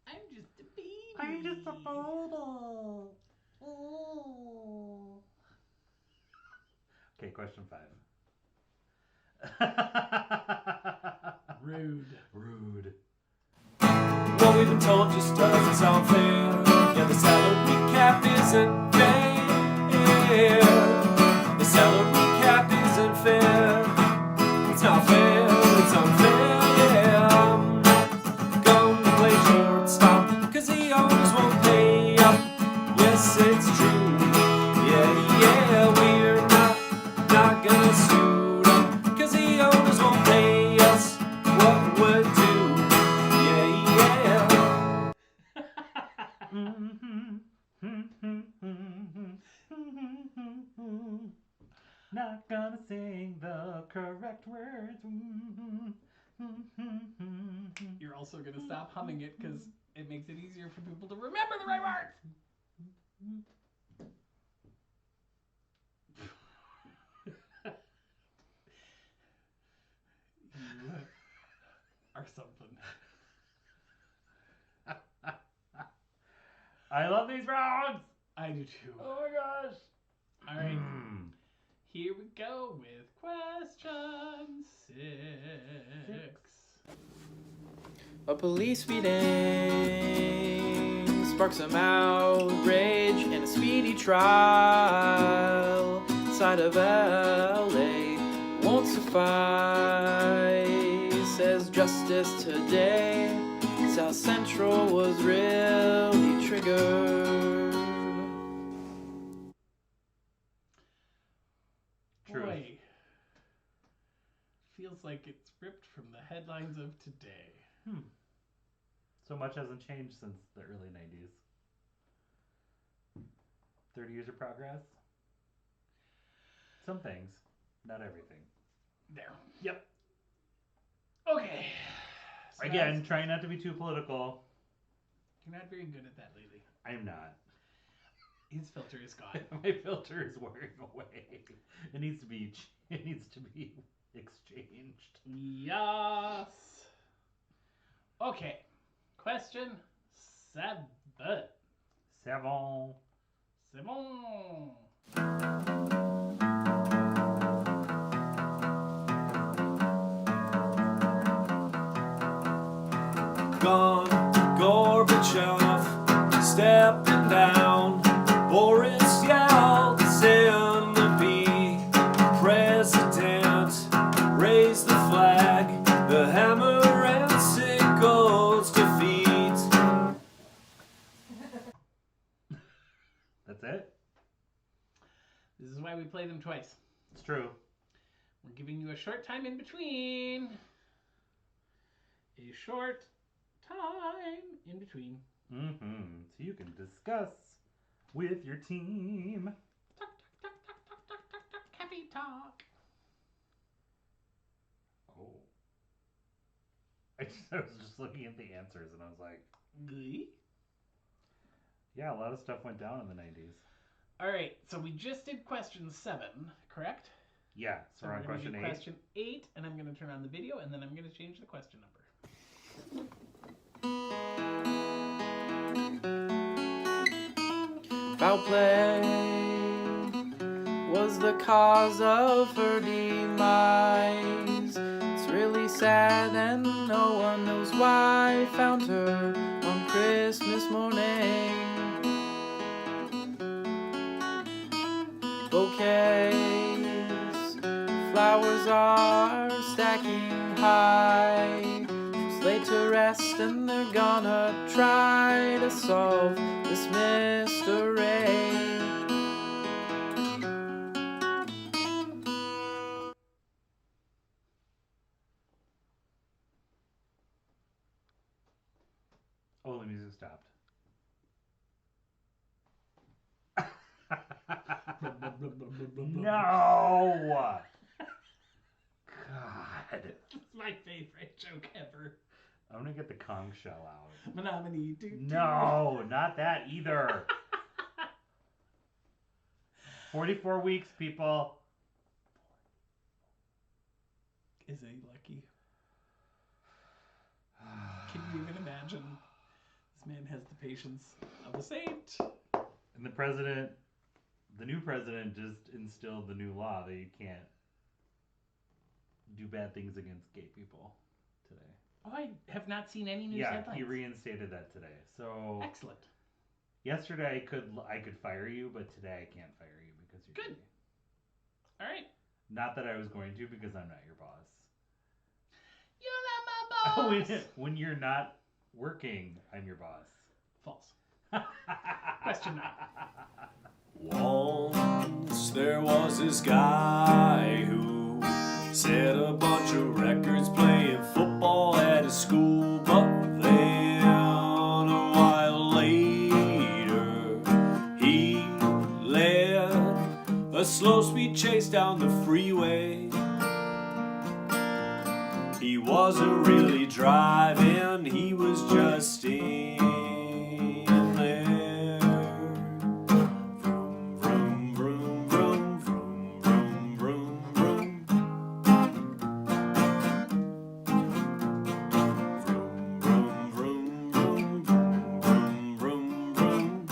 I'm just a baby. I'm just a bubble. Oh. Okay, question 5. Rude. Rude. What we've been told just doesn't sound fair. Yeah, the salary cap isn't fair. The salary cap isn't fair. It's not fair, it's unfair, yeah. I'm not going to play shortstop, 'cause the owners won't pay up. Yes, it's true. Yeah, we're not gonna suit up, 'cause the owners won't pay us what we're due. Yeah. Not gonna sing the correct words. You're also going to stop humming it because it makes it easier for people to remember the right words. You are something. I love these rounds. I do too. Oh my gosh. All right. Here we go with question 6. A police beating sparks some outrage and a speedy trial. Side of LA won't suffice as justice today. South Central was really triggered. Truth. Boy, feels like it's ripped from the headlines of today. So much hasn't changed since the early 90s. 30 years of progress? Some things, not everything. There. Yep. Okay. So Again, guys, trying not to be too political. you're not very good at that lately. I'm not. His filter is gone. My filter is wearing away. It needs to be exchanged. Yes. Okay. Question 7. C'est bon. C'est bon. Gone, Gorbachev, stepping down. Boris Yeltsin to be president. Raise the flag, the hammer and sickles defeat. That's it? This is why we play them twice. It's true. We're giving you a short time in between. A short time in between. So you can discuss with your team. Talk, Cappy, talk. Oh. I was just looking at the answers and I was like, Glee. yeah, a lot of stuff went down in the 90s. All right, so we just did question 7, correct? Yeah, so we're on gonna question do 8. question 8, and I'm going to turn on the video, and then I'm going to change the question number. Foul play was the cause of her demise. It's really sad and no one knows why. Found her on Christmas morning. Bouquets, flowers are stacking high. She's laid to rest and they're gonna try to solve this mystery. Oh, the music stopped. No! God. It's my favorite joke ever. I'm gonna get the conch shell out. Menominee. No, not that either. 44 weeks, people. Is he lucky? Can you even imagine? This man has the patience of a saint. And the new president just instilled the new law that you can't do bad things against gay people today. Oh, I have not seen any news Yeah, headlines. he reinstated that today. So Excellent. yesterday I could fire you, but today I can't fire you because you're Good. gay. All right. Not that I was going to because I'm not your boss. You're not my boss. When you're not working, I'm your boss. False. Question 9. Once there was this guy who set a bunch of records playing football at his school, but then a while later he led a slow-speed chase down the freeway. He wasn't really driving, he was just in there. Vroom, vroom, vroom, vroom, vroom, vroom, vroom, vroom. Vroom, vroom, vroom, vroom, vroom, vroom, vroom.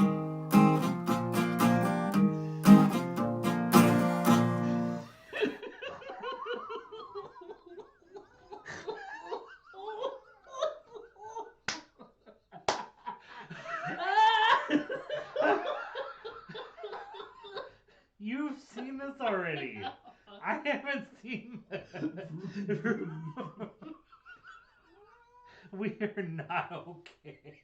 You've seen this already. I haven't seen this. We are not okay.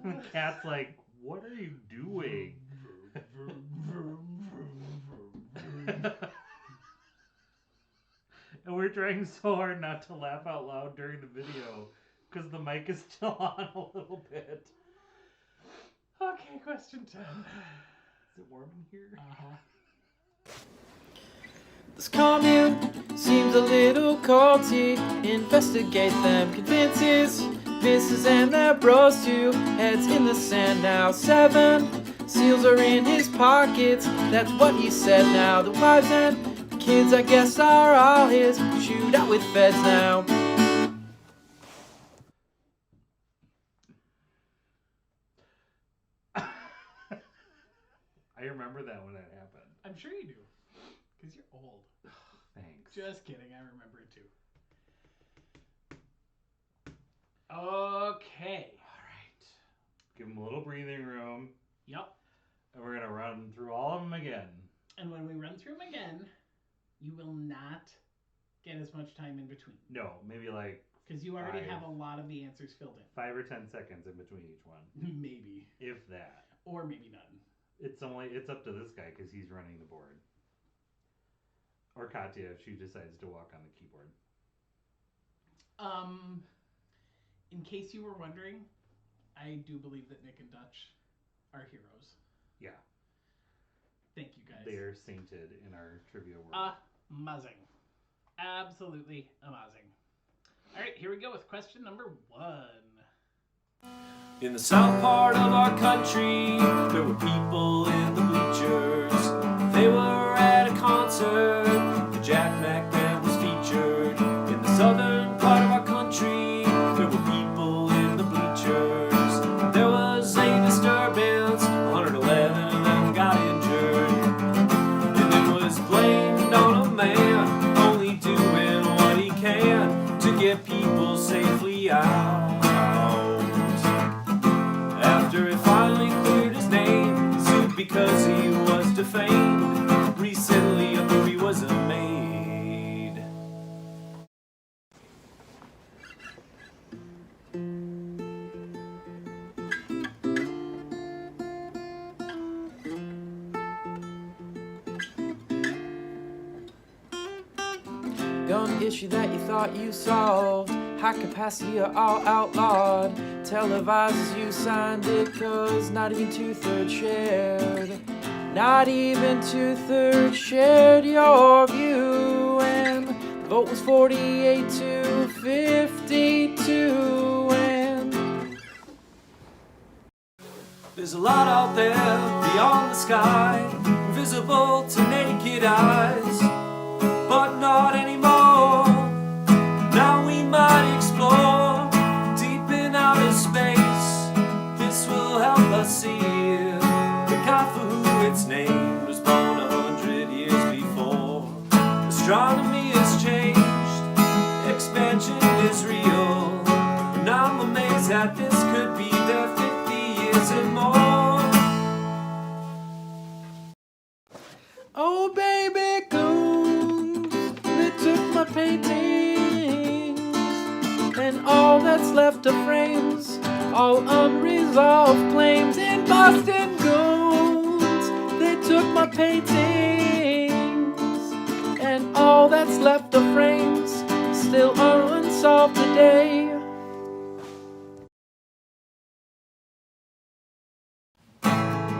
The cat's like, what are you doing? And we're trying so hard not to laugh out loud during the video because the mic is still on a little bit. Okay, question 10. Is it warm in here? Uh-huh. This commune seems a little culty. Investigate them, convince his missus and their bros to heads in the sand now. 7 seals are in his pockets, that's what he said now. The wives and the kids, I guess, are all his. Shoot out with feds now. I remember that when that happened. I'm sure you do. Because you're old. Thanks. Just kidding. I remember it too. Okay. All right. Give them a little breathing room. Yep. And we're going to run through all of them again. And when we run through them again, you will not get as much time in between. No, maybe like Because you already 5. have a lot of the answers filled in. 5 or 10 seconds in between each one. Maybe. If that. Or maybe none. It's up to this guy because he's running the board. Or Katya if she decides to walk on the keyboard. In case you were wondering, I do believe that Nick and Dutch are heroes. Yeah. Thank you guys. They are sainted in our trivia world. Amazing. Absolutely amazing. All right, here we go with question number 1. In the south part of our country, there were people in the bleachers. They were at a concert. The Jack Mac band was featured. In the southern part of our country, there were people in the bleachers. There was a disturbance. 111 of them got injured. And it was blamed on a man only doing what he can to get people safely out. After it finally cleared his name, sued because he was defamed. Recently a movie was made. Gun issue that you thought you solved. High capacity are all outlawed. Televised as you signed it, cause not even 2/3 shared. Not even 2/3 shared your view. And the vote was 48 to 52. And There's a lot out there beyond the sky, invisible to naked eyes, but not anymore. Now we might explore deep in outer space. This will help us see the guy for who it's named was born 100 years before. Astronomy has changed, expansion is real, and I'm amazed that this could be there 50 years and more. oh baby goons, they took my paintings, and all that's left are frames, all unresolved claims. In Boston goons, they took my paintings, and all that's left are frames, still unsolved today.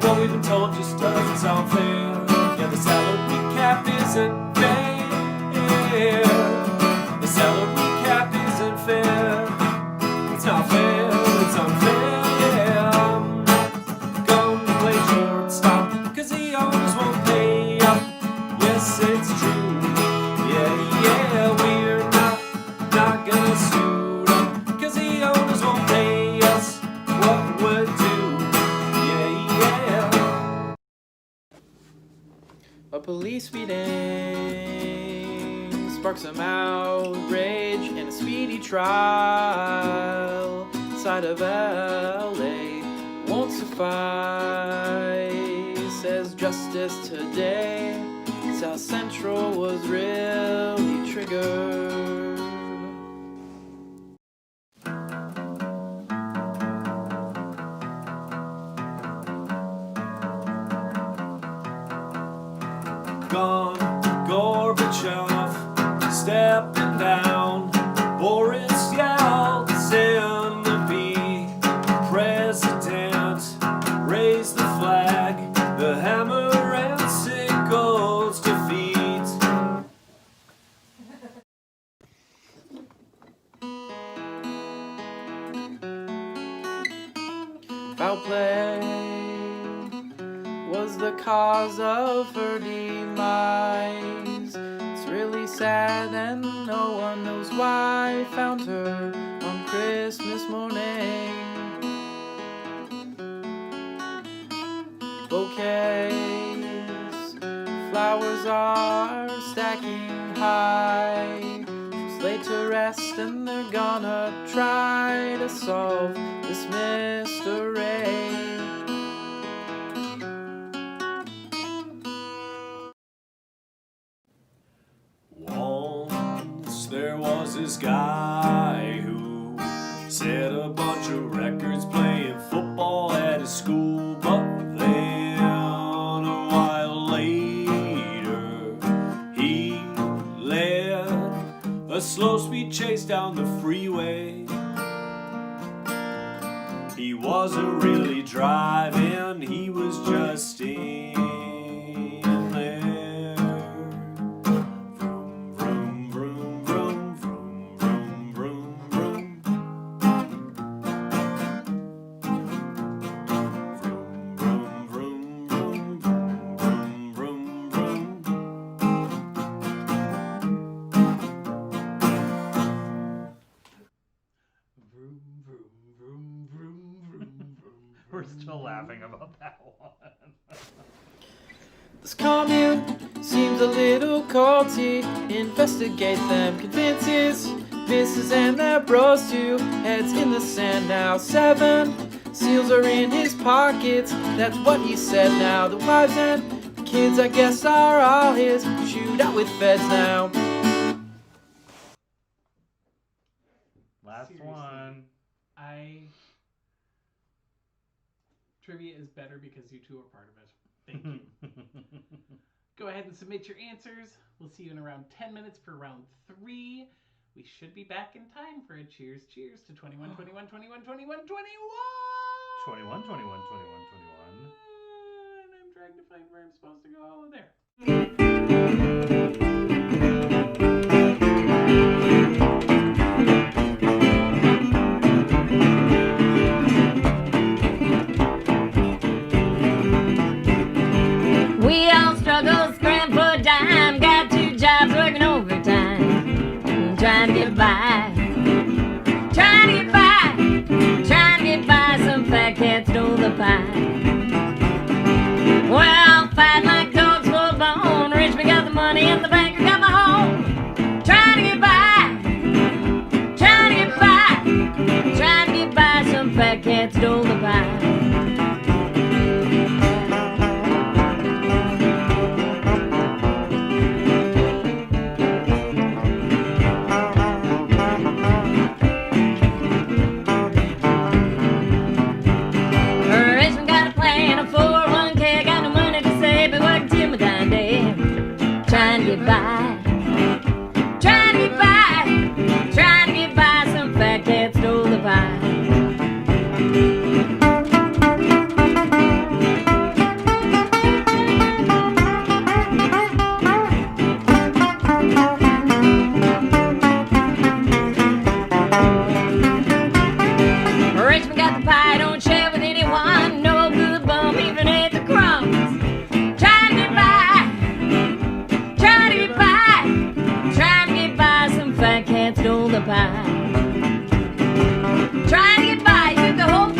What we've been told just doesn't sound fair. Yeah, the salary cap isn't fair. The salary cap isn't fair. It's not fair, it's unfair. Yeah, I'm not going to play shortstop, cause the owners won't pay up. Yes, it's true. Yeah, we're not gonna suit up, cause the owners won't pay us what we're due. A police beating sparks some outrage and a speedy trial inside of LA won't suffice as justice today. South Central was really triggered. Gone, Gorbachev, stepping down. Boris Yeltsin to be president. Raise the flag, the hammer and sickles defeat. Foul play was the cause of her demise. It's really sad and no one knows why. Found her on Christmas morning. Bouquets, flowers are stacking high. She's laid to rest and they're gonna try to solve this mystery. Once there was this guy who set a bunch of records playing football at his school, but then a while later he led a slow speed chase down the freeway. He wasn't really driving, steam there. Vroom, vroom, vroom, vroom, vroom, vroom, vroom, vroom. Vroom, vroom, vroom, vroom, vroom, vroom, vroom. Vroom, vroom, vroom, vroom, vroom, vroom. We're still laughing about that one. This commune seems a little culty. Investigate them, convince his missus and their bros to heads in the sand now. 7 seals are in his pockets, that's what he said now. The wives and kids, I guess, are all his. Shoot out with feds now. Last Seriously. one. Trivia is better because you two are part of it. Thank you. Go ahead and submit your answers. We'll see you in around 10 minutes for round 3. We should be back in time for a cheers to 21, 21, 21, 21, 21. 21, 21, 21, 21. And I'm trying to find where I'm supposed to go. There. We all struggle, scram for a dime. Got 2 jobs working overtime. Trying to get by. Trying to get by. Trying to get by. Some fat cat stole the pie. Well, fight like dogs for a bone. Richmond got the money and the banker got the home. Trying to get by. Trying to get by. Trying to get by. Some fat cat stole the pie. Trying to get by, trying to get by, trying to get by. Some fat cat stole the pie. Richmond got the pie, don't share with anyone. No good bum, even ate the crumbs. Trying to get by. Trying to get by, trying to get by. Some fat cat stole the pie. Trying to get by, you took the whole thing.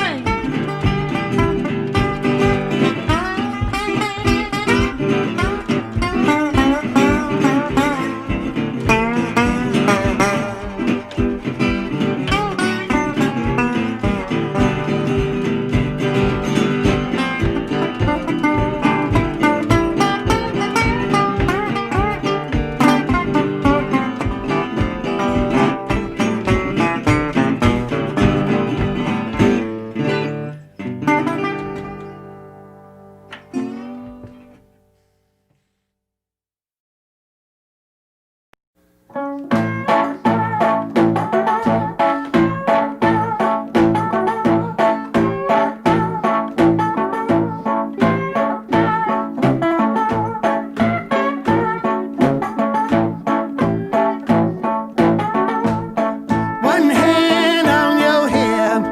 One hand on your hip,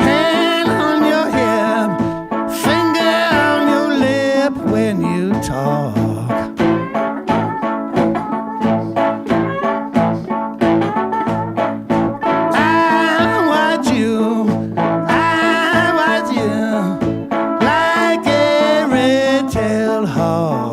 hand on your hip, finger on your lip when you talk. I watch you like a red-tailed hawk.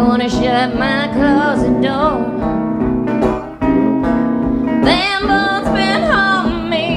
wanna shut my closet door. Them bones been haunting me.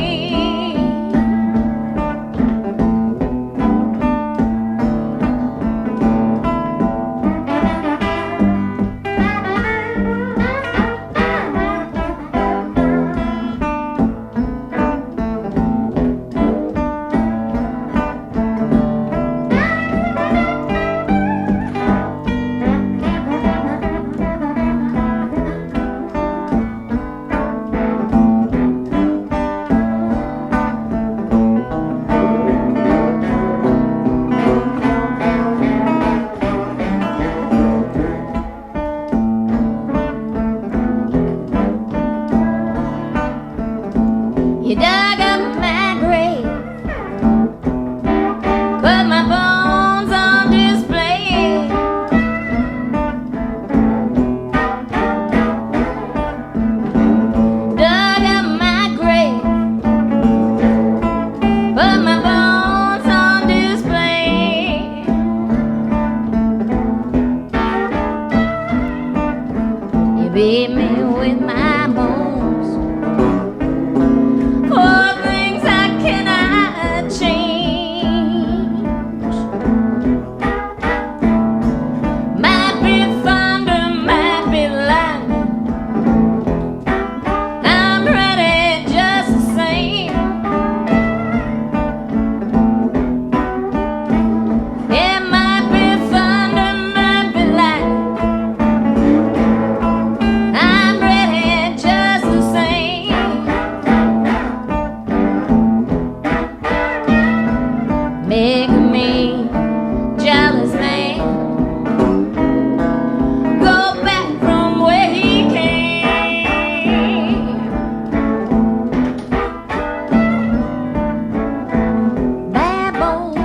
You dug up my grave, put my bones on display. Dug up my grave, put my bones on display. You beat me with my bones. For things I cannot change. Might be thunder, might be lightning. I'm ready just the same. It might be thunder, might be lightning. I'm ready just the same. Make me jealous man. Go back from where he came. Bad bones.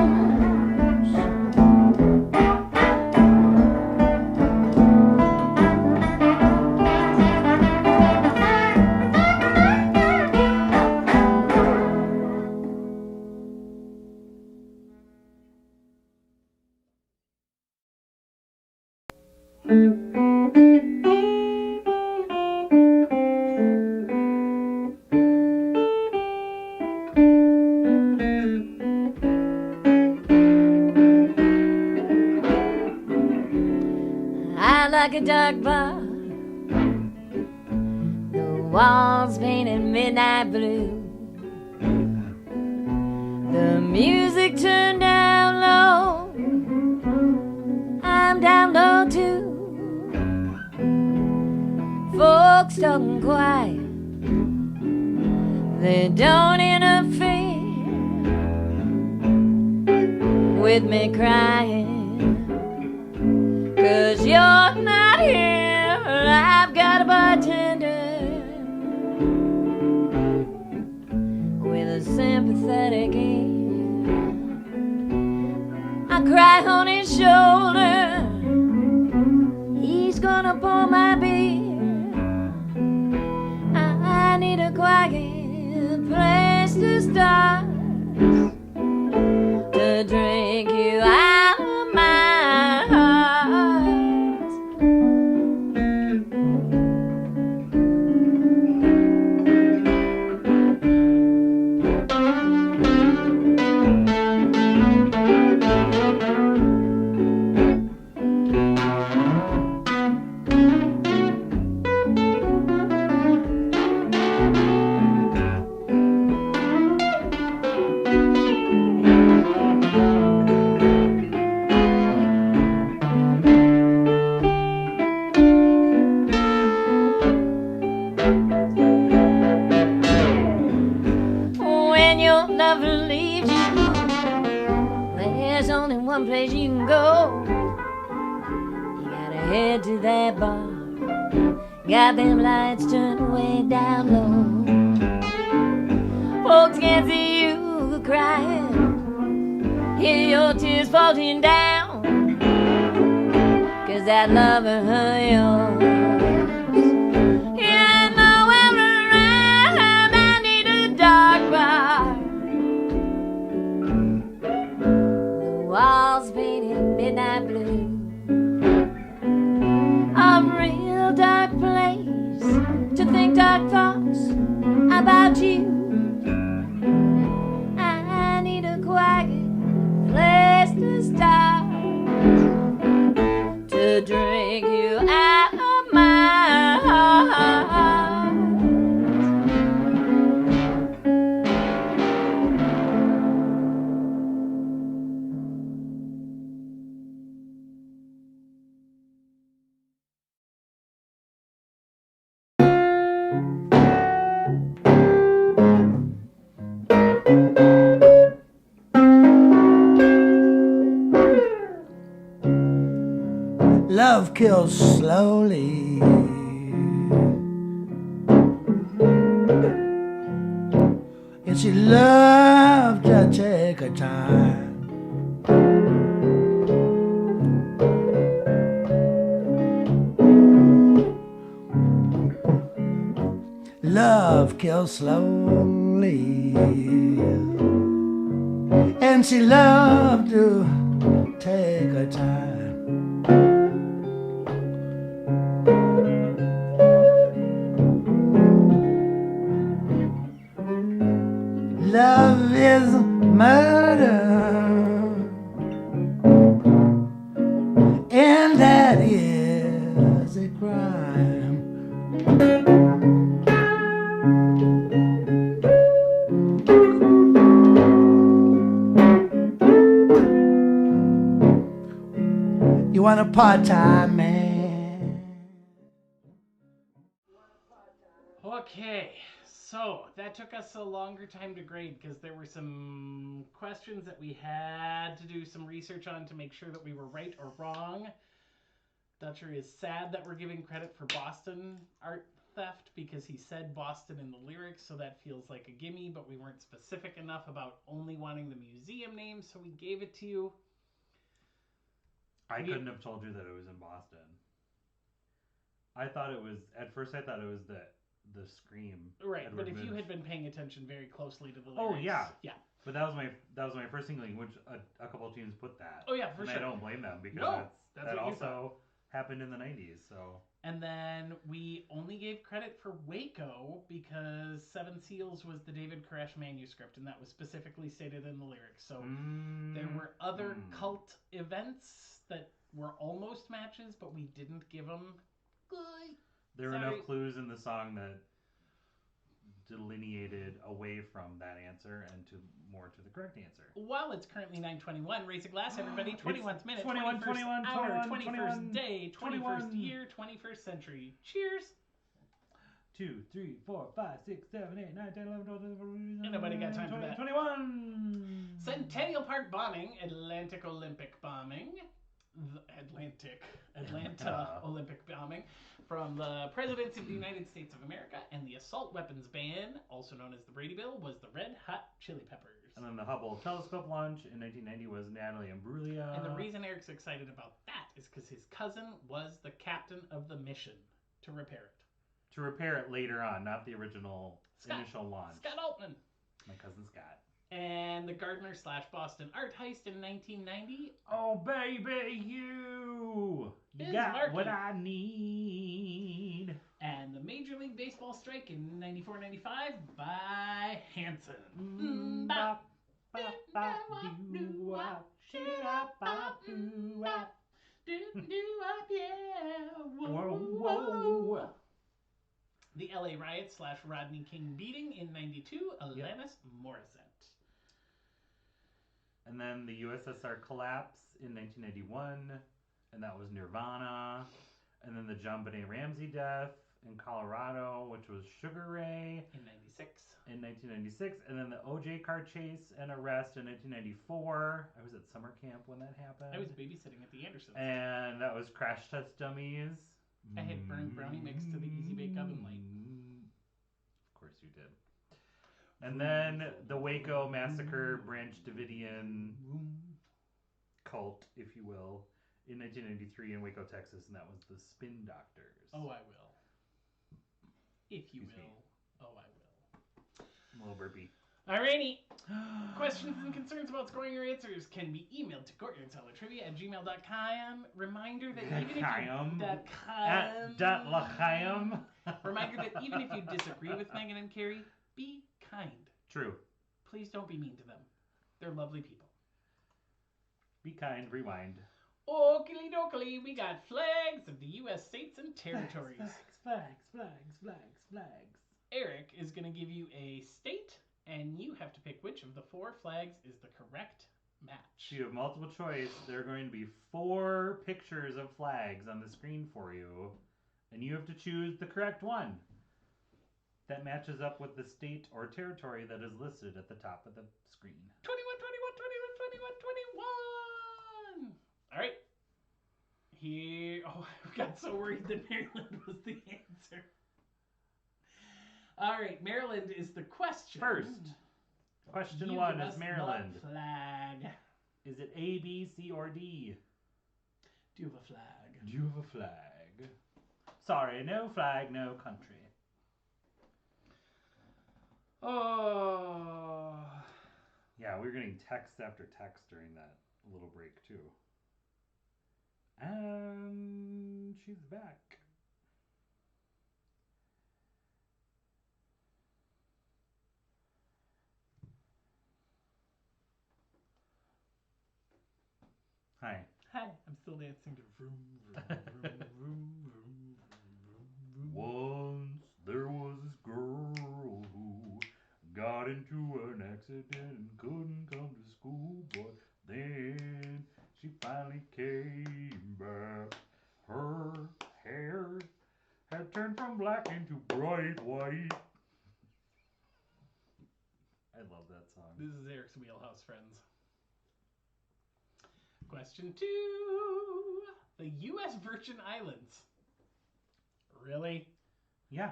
I like a dark bar, the walls painted midnight blue, the music turned down low, I'm down low too. Folks talking quiet, they don't interfere with me crying. 'Cause you're not here, I've got a bartender with a sympathetic ear. I cry on his shoulder, he's gonna pour my beer. I need a quiet place to start, to drink you out of my heart. When your lover leaves you, there's only one place you can go. You gotta head to that bar, got them lights turned way down low. Folks can't see you crying, hear your tears falling down, 'cause that lover of yours, yeah, I know around. I need a dark bar, the walls painted midnight blue, Love kills slowly. And she loved to take her time. Love kills slowly. And she loved to take her time. Love is murder, and that is a crime. You want a part-time man? Okay, so that took us a longer time to grade because there were some questions that we had to do some research on to make sure that we were right or wrong. Dutcher is sad that we're giving credit for Boston art theft because he said Boston in the lyrics, so that feels like a gimme, but we weren't specific enough about only wanting the museum name, so we gave it to you. I couldn't have told you that it was in Boston. At first I thought it was the Scream. Right, Edward but if you Munch. had been paying attention very closely to the lyrics. Oh yeah. Yeah. But that was my first inkling, which a couple of teams put that. Oh yeah, for and sure. I don't blame them because No, that's that what you also happened in the 90s. So. And then we only gave credit for Waco because Seven Seals was the David Koresh manuscript, and that was specifically stated in the lyrics. So there were other cult events that were almost matches, but we didn't give them. There were enough clues in the song that delineated away from that answer and to more to the correct answer. While it's currently 9:21, raise a glass, everybody. 21st minute, 21, 21st hour, 21st 21, day, 21st year, 21st century. Cheers. 2, 3, 4, 5, 6, 7, 8, 9, 10, 11, 12, 13, Ain't nobody got time for that. 21. Centennial Park bombing, Atlantic Olympic bombing, Atlanta Olympic bombing from the Presidency of the United States of America, and the assault weapons ban, also known as the Brady Bill, was the Red Hot Chili Peppers. And then the Hubble telescope launch in 1990 was Natalie Imbruglia. And the reason Eric's excited about that is because his cousin was the captain of the mission to repair it. To repair it later on, not the original initial launch. Scott Altman. My cousin Scott. And the Gardner/Boston art heist in 1990. Oh, baby, you Is got Marky. what I need. And the Major League Baseball strike in 94-95 by Hanson. Whoa. The LA riots / Rodney King beating in 92, Alanis Morissette. And then the USSR collapse in 1991, and that was Nirvana. And then the John Benet Ramsey death in Colorado, which was Sugar Ray. In 96. In 1996. And then the OJ car chase and arrest in 1994. I was at summer camp when that happened. I was babysitting at the Andersons. And that was Crash Test Dummies. I had burned brownie mix to the Easy Bake Oven light. Of course you did. And then the Waco Massacre Branch Davidian cult, if you will, in 1993 in Waco, Texas, and that was the Spin Doctors. Oh, I will. If you Excuse me. will. Oh, I will. A little burpee. Alrighty. Questions and concerns about scoring your answers can be emailed to courtyardcellartrivia@gmail.com. Reminder that even if you Reminder that even if you disagree with Megan and Carrie, be kind. True. Please don't be mean to them. They're lovely people. Be kind. Rewind. Oakley dokley, we got flags of the U.S. states and territories. Flags. Eric is going to give you a state, and you have to pick which of the 4 flags is the correct match. You have multiple choice. There are going to be 4 pictures of flags on the screen for you, and you have to choose the correct one that matches up with the state or territory that is listed at the top of the screen. 21. All right. Oh, I got so worried that Maryland was the answer. All right, Maryland is the question. First, question You 1 give is us Maryland. the flag. Is it A, B, C, or D? Do you have a flag? Do you have a flag? Sorry, no flag, no country. Oh. Yeah, we were getting text after text during that little break, too. And she's back. Hi. Hi, I'm still dancing to vroom, vroom, vroom, vroom, vroom, vroom, vroom. Once there was this girl who got into an accident and couldn't come to school, but then she finally came back. Her hair had turned from black into bright white. I love that song. This is Eric's wheelhouse, friends. Question 2. The U.S. Virgin Islands. Really? Yeah.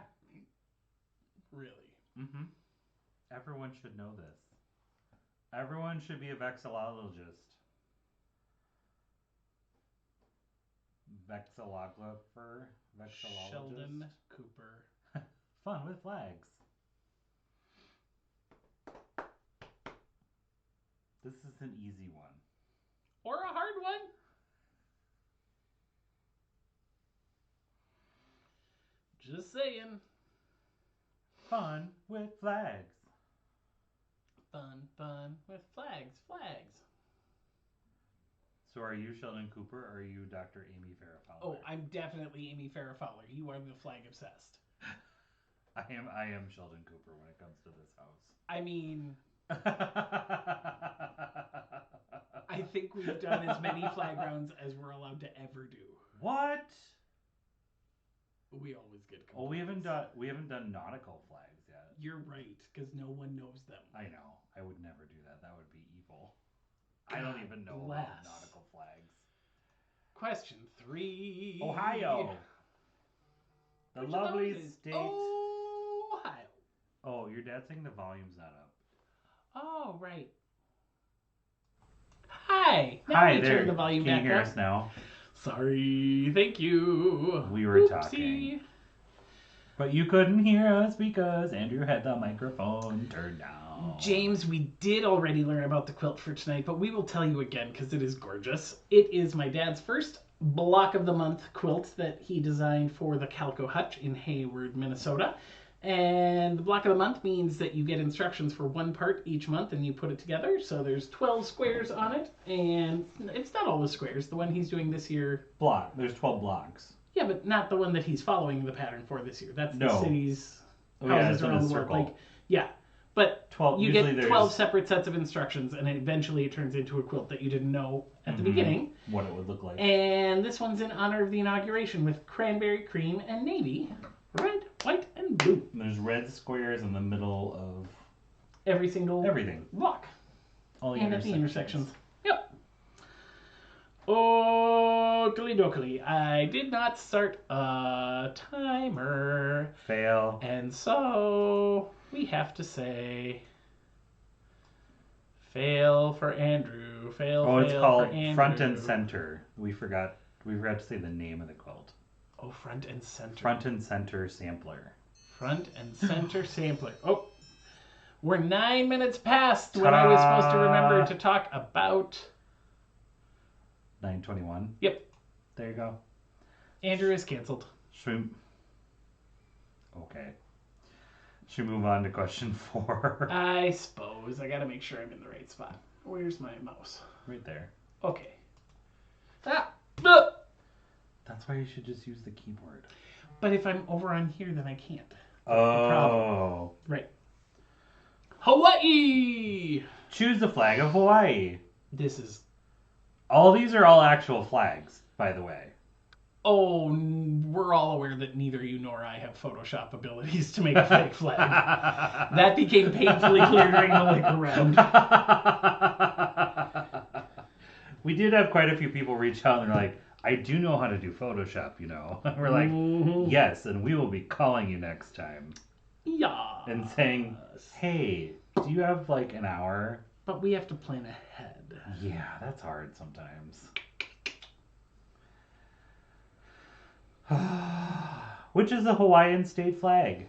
Really? Mm-hmm. Everyone should know this. Everyone should be a vexillologist. Vexillographer? Vexillologist? Sheldon Cooper. Fun with flags. This is an easy one. Or a hard one? Just saying. Fun with flags. Fun with flags. So are you Sheldon Cooper or are you Dr. Amy Farrah Fowler? Oh, I'm definitely Amy Farrah Fowler. You are the flag obsessed. I am Sheldon Cooper when it comes to this house. I mean, I think we've done as many flag rounds as we're allowed to ever do. What? We always get complaints. Oh, we haven't done nautical flags yet. You're right, because no one knows them. I know. I would never do that. That would be evil. I don't even know bless. about nautical flags. Question 3. Ohio. The Which of lovely those is state. Ohio. Oh, you're dancing. The volume's not up. Oh, right. Hi. Now Hi we there. turn the volume Can you back hear up. us now? Sorry. Thank you. We were Oopsie. talking. But you couldn't hear us because Andrew had the microphone turned down. James, we did already learn about the quilt for tonight, but we will tell you again because it is gorgeous. It is my dad's first block of the month quilt that he designed for the Calico Hutch in Hayward, Minnesota. And the block of the month means that you get instructions for one part each month and you put it together. So there's 12 squares on it, and it's not all the squares. The one he's doing this year. There's 12 blocks. Yeah, but not the one that he's following the pattern for this year. That's the No. city's Oh, yeah, houses it's in around a the world. circle. Like, yeah, but 12. you Usually get there's 12 separate sets of instructions, and eventually it turns into a quilt that you didn't know at the beginning. what it would look like. And this one's in honor of the inauguration with cranberry, cream, and navy, red, white, and blue. And there's red squares in the middle of Every single everything. block. All the And at the intersections. Yep. Oakley dokley. I did not start a timer. Fail. And so we have to say fail for Andrew. Fail It's for called Andrew. Front and Center. We forgot to say the name of the quilt. Oh, front and center. Front and Center Sampler. Front and center sampler. Oh, we're 9 minutes past when I was supposed to remember to talk about. 9:21. Yep. There you go. Andrew is canceled. Okay. Should we move on to question 4? I suppose. I gotta make sure I'm in the right spot. Where's my mouse? Right there. Okay. That's why you should just use the keyboard. But if I'm over on here, then I can't. Oh. Right. Hawaii! Choose the flag of Hawaii. This is... All these are all actual flags, by the way. Oh, we're all aware that neither you nor I have Photoshop abilities to make a fake flag. That became painfully clear during the liquor round. We did have quite a few people reach out and they're like, I do know how to do Photoshop, you know. We're like, yes, and we will be calling you next time. Yeah. And saying, hey, do you have like an hour? But we have to plan ahead. Yeah, that's hard sometimes. Which is the Hawaiian state flag?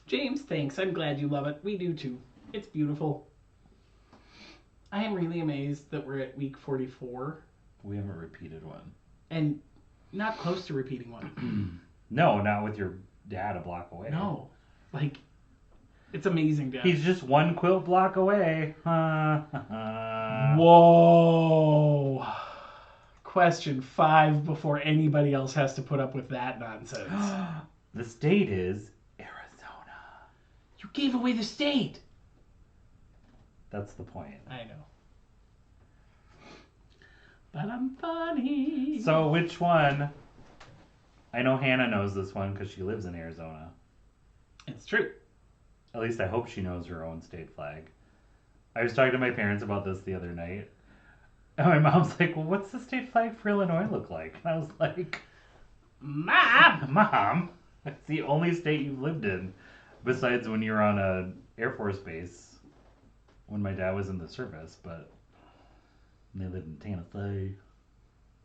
James, thanks. I'm glad you love it. We do too. It's beautiful. I am really amazed that we're at week 44 We haven't repeated one. and not close to repeating one. No, not with your dad a block away. No. Like, it's amazing, Dad. He's just one quilt block away. Whoa. Question 5 before anybody else has to put up with that nonsense. The state is Arizona. You gave away the state. That's the point. I know. But I'm funny. So which one? I know Hannah knows this one because she lives in Arizona. It's true. At least I hope she knows her own state flag. I was talking to my parents about this the other night. And my mom's like, well, what's the state flag for Illinois look like? And I was like, Mom, it's the only state you've lived in. Besides when you were on a Air Force base when my dad was in the service, but they lived in Tennessee.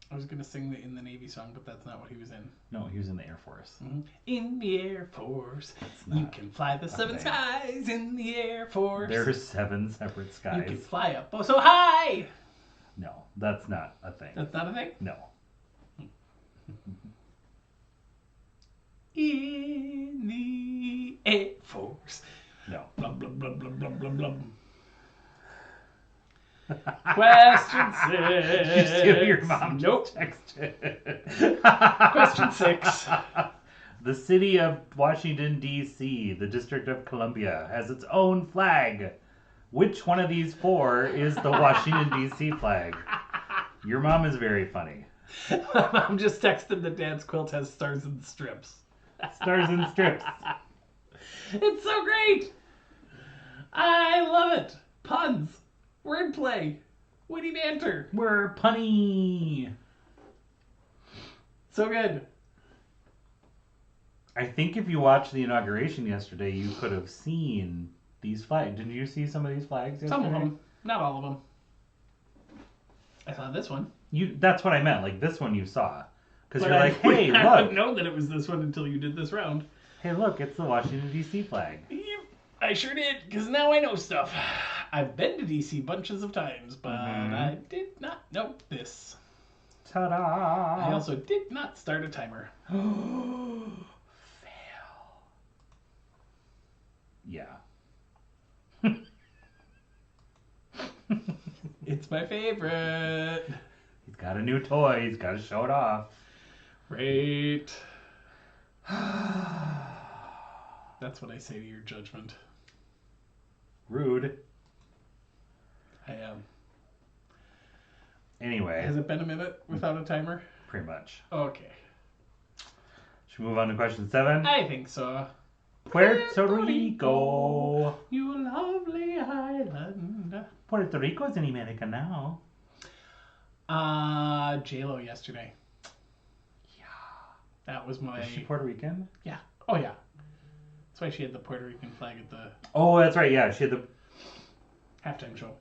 I was going to sing the In the Navy song, but that's not what he was in. No, he was in the Air Force. In the Air Force, not you can fly the 7 thing. skies in the Air Force. There's 7 separate You skies. can fly up oh so high. No, that's not a thing. That's not a thing? No. In the Air Force. No. Blum, blum, blum, blum, blum, blum, blum. Question 6. Did you see what your mom Nope. texted? Question 6. The city of Washington, D.C., the District of Columbia, has its own flag. Which one of these 4 is the Washington, D.C. flag? Your mom is very funny. My mom just texted that Dad's quilt has stars and strips. Stars and strips. It's so great. I love it. Puns. Wordplay. Witty banter. We're punny. So good. I think if you watched the inauguration yesterday, you could have seen these flags. Didn't you see some of these flags yesterday? Some of them. Not all of them. I saw this one. That's what I meant. Like, this one you saw. Because But you're I like, hey, would not have look. known that it was this one until you did this round. Hey, look, it's the Washington, D.C. flag. Yep, I sure did, because now I know stuff. I've been to DC bunches of times, but I did not know this. Ta-da! I also did not start a timer. Fail. Yeah. It's my favorite. He's got a new toy. He's got to show it off. Great. That's what I say to your judgment. Rude. I am. Anyway, Has it been a minute without a timer? pretty much. Okay. Should we move on to question 7? I think so. Puerto Rico. You lovely island. Puerto Rico's in America now. J-Lo yesterday. Yeah. That was my... Is she Puerto Rican? Yeah. Oh, yeah. That's why she had the Puerto Rican flag at the Oh, that's right. Yeah, she had the... halftime show.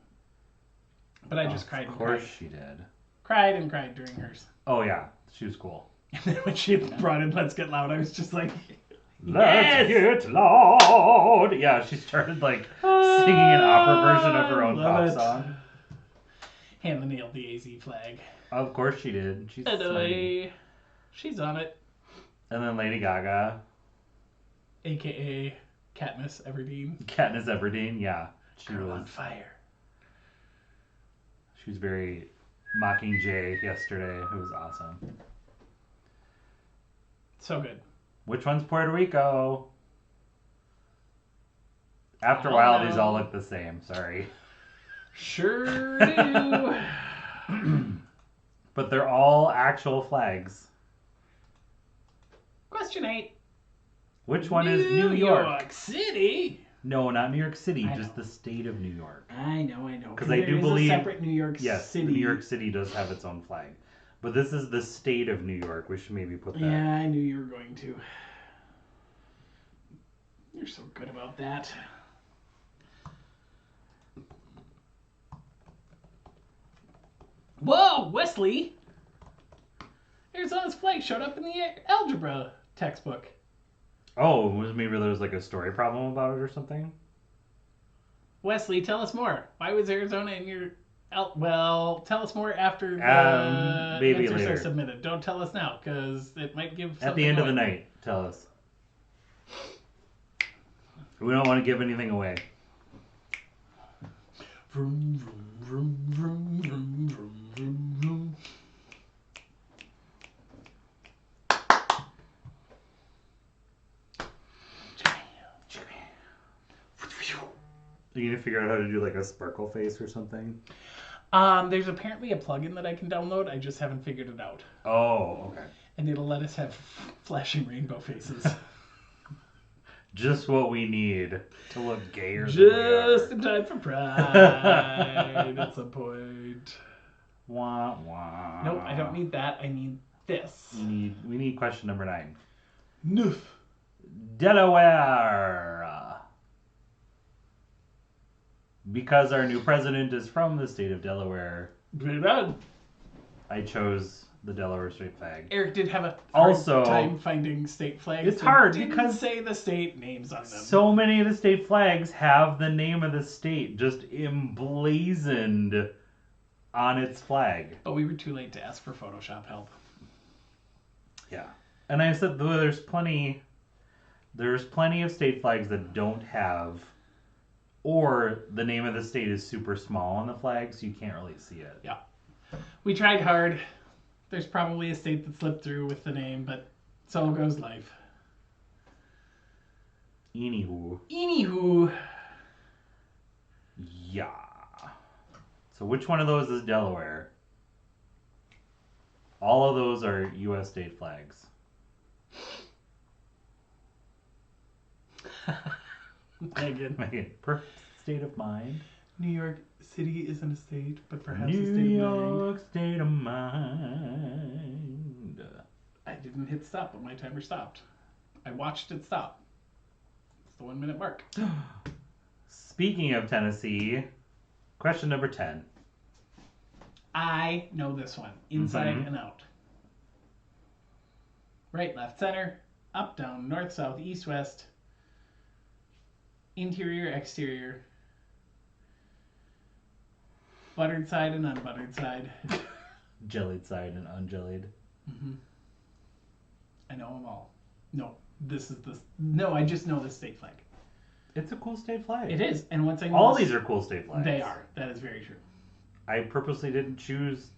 But I just cried and Of course cried. she did. Cried and cried during hers. Oh, yeah. She was cool. And then when she brought in Let's Get Loud, I was just like... Let's get loud. Yeah, she started like singing an opera version of her own Love pop it. song. Hannah nailed the AZ flag. Of course she did. She's slutty. Anyway, she's on it. And then Lady Gaga, A.K.A. Katniss Everdeen. Katniss Everdeen. Yeah, she Girl on was. fire. She was very Mockingjay yesterday. It was awesome. So good. Which one's Puerto Rico? After a Oh, while, no. these all look the same. Sorry. Sure do. But they're all actual flags. Question 8. Which one is New York? City. No, not New York City, I just know. the state of New York. I know. 'Cause I do there is believe- a separate New York Yes, City. New York City does have its own flag. But this is the state of New York. We should maybe put that. Yeah, I knew you were going to. You're so good about that. Whoa, Wesley! Arizona's flag showed up in the algebra textbook. Oh, maybe there was like a story problem about it or something? Wesley, tell us more. Why was Arizona in your... Well, tell us more after the maybe answers later. are submitted. Don't tell us now, because it might give something At the end of the away. night, tell us. We don't want to give anything away. Vroom, vroom, vroom, vroom, vroom, vroom, vroom, vroom. Are you gonna figure out how to do like a sparkle face or something? There's apparently a plugin that I can download. I just haven't figured it out. Oh, okay. And it'll let us have flashing rainbow faces. Just what we need to look gayer. Just in time for Pride at some point. Wah, wah. Nope, I don't need that. I need this. We need question number 9. Noof. Delaware. Because our new president is from the state of Delaware, Right on. I chose the Delaware state flag. Eric did have a hard Also, time finding state flags. it's that hard didn't because say the state names on them. So many of the state flags have the name of the state just emblazoned on its flag. But we were too late to ask for Photoshop help. Yeah. And I said there's plenty of state flags that don't have, or the name of the state is super small on the flag, so you can't really see it. Yeah. We tried hard. There's probably a state that slipped through with the name, but so goes life. Anywho. Yeah. So which one of those is Delaware? All of those are U.S. state flags. Megan. Per state of mind. New York City isn't a state, but perhaps New a state York state of mind. I didn't hit stop, but my timer stopped. I watched it stop. It's the 1 minute mark. Speaking of Tennessee, question number 10. I know this one, inside Mhm. and out. Right, left, center, up, down, north, south, east, west, interior, exterior, buttered side and unbuttered side. Jellied side and unjellied. I know them all. No, I just know this state flag. It's a cool state flag. It is, and once I know All this- these are cool state flags. They are. That is very true. I purposely didn't choose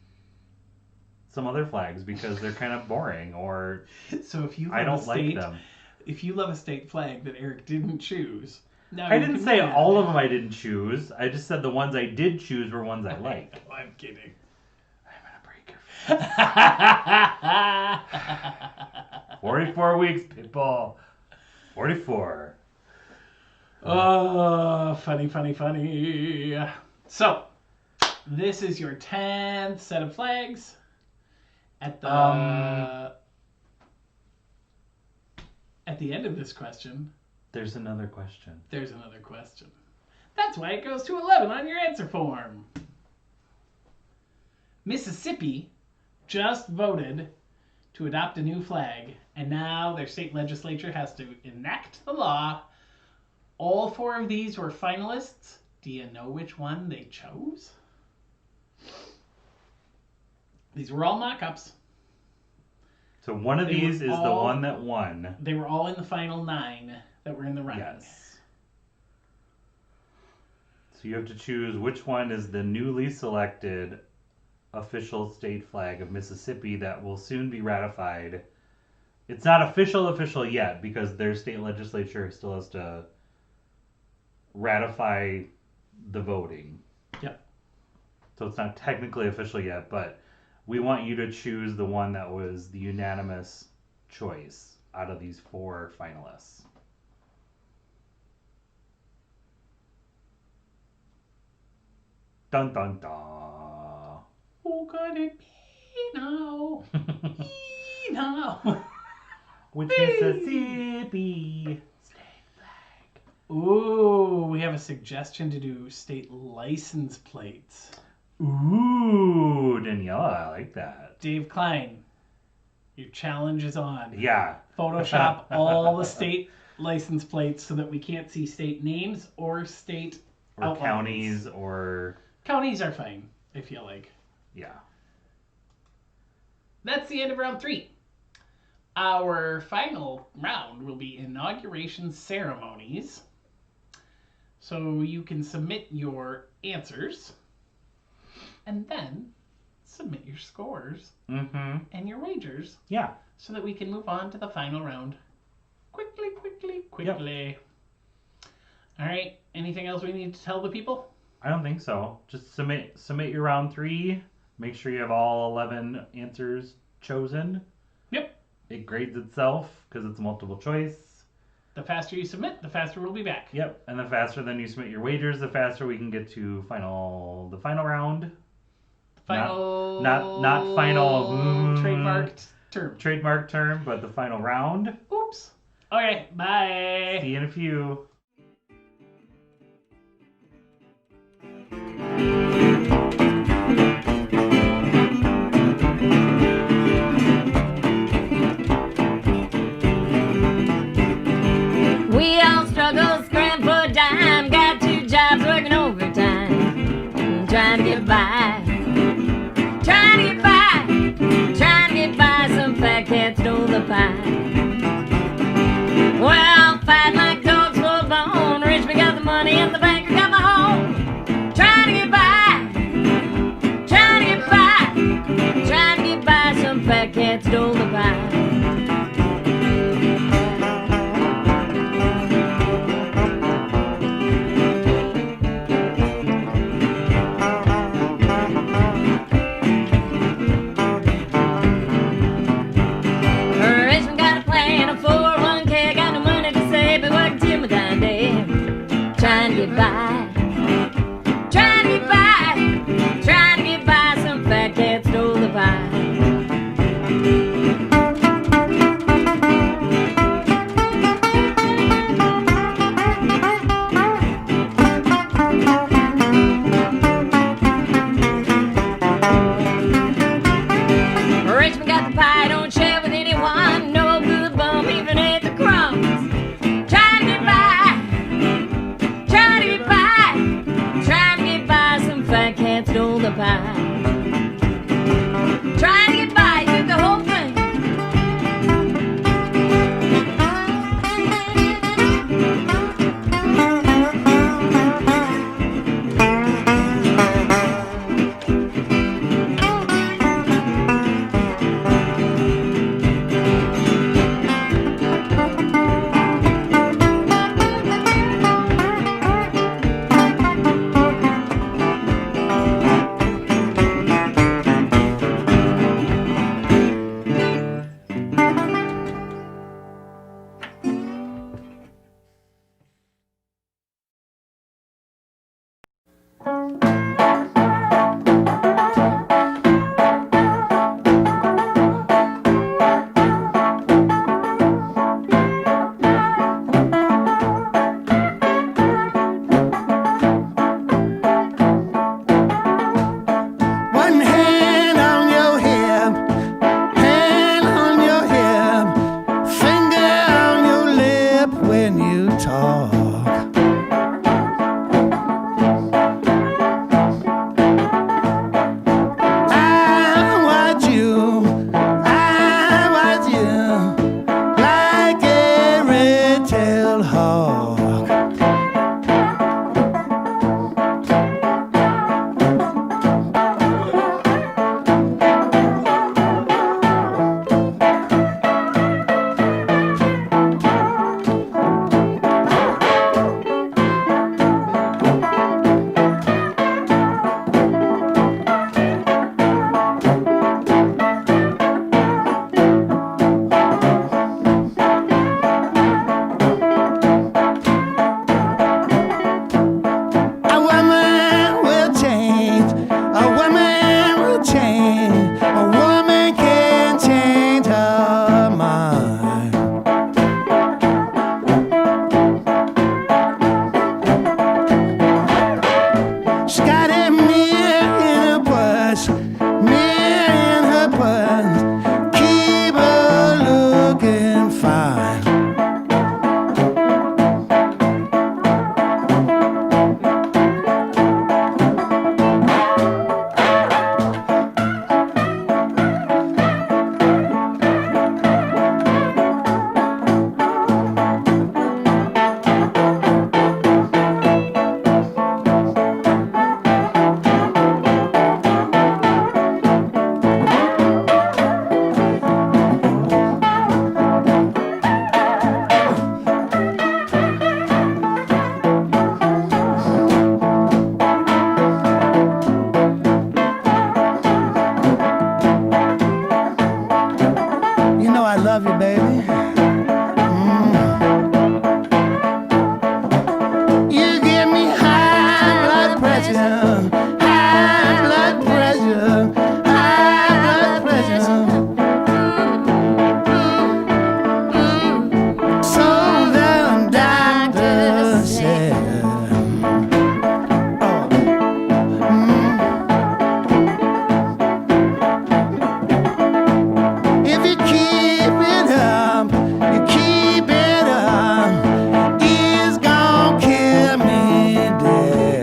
some other flags because they're kind of boring, or So if you love I a don't state, like them. if you love a state flag that Eric didn't choose, now I you didn't can say be mad. all of them I didn't choose. I just said the ones I did choose were ones I like. Oh, I'm kidding. I'm gonna break your face. 44 weeks, people. 44. Oh, funny. So, this is your 10th set of flags. At the end of this question, There's another question. there's another question. That's why it goes to 11 on your answer form. Mississippi just voted to adopt a new flag, and now their state legislature has to enact the law. All 4 of these were finalists. Do you know which one they chose? These were all mock-ups. So one of They these were is the all- one that won. They were all in the final 9 that were in the running. Yes. So you have to choose which one is the newly selected official state flag of Mississippi that will soon be ratified. It's not official yet because their state legislature still has to ratify the voting. Yep. So it's not technically official yet, but we want you to choose the one that was the unanimous choice out of these 4 finalists. Dun dun dun. Who could it be? No. No. Which Mississippi? Ooh, we have a suggestion to do state license plates. Ooh, Daniela, I like that. Dave Klein, your challenge is on. Yeah. Photoshop all the state license plates so that we can't see state names or state Or outlines. counties or... Counties are fine, I feel like. Yeah. That's the end of round 3. Our final round will be inauguration ceremonies. So you can submit your answers and then submit your scores Mm-hmm. and your wagers Yeah. so that we can move on to the final round quickly. All right. Anything else we need to tell the people? I don't think so. Just submit your round 3. Make sure you have all 11 answers chosen. Yep. It grades itself because it's multiple choice. The faster you submit, the faster we'll be back. Yep. And the faster then you submit your wagers, the faster we can get to the final round. Final. Not final. Trademarked term. Trademark term, but the final round. Oops. Okay. Bye. See you in a few. We all struggle, scram for a dime. Got 2 jobs working overtime. Trying to get by. Trying to get by. Trying to get by. Some fat cat stole the pie. Well, fight like dogs full bone. Richmond got the money and the banker got my home. Trying to get by. Trying to get by. Trying to get by. Some fat cat stole the pie. Richmond got a plan, a 401k, got no money to save, but working till my dying day. Trying to get by, trying to get by, trying to get by. Some fat cat stole the pie. Richmond got the pie, don't share with anyone. No good bum, even ate the crumbs. Trying to get by, trying to get by, trying to get by. Some fat cat stole the pie. Trying to get by, took the whole thing. love you, baby. You give me high blood pressure, high blood pressure, high blood pressure. So the doctor said, if you keep it up, you keep it up, it's gonna kill me dead.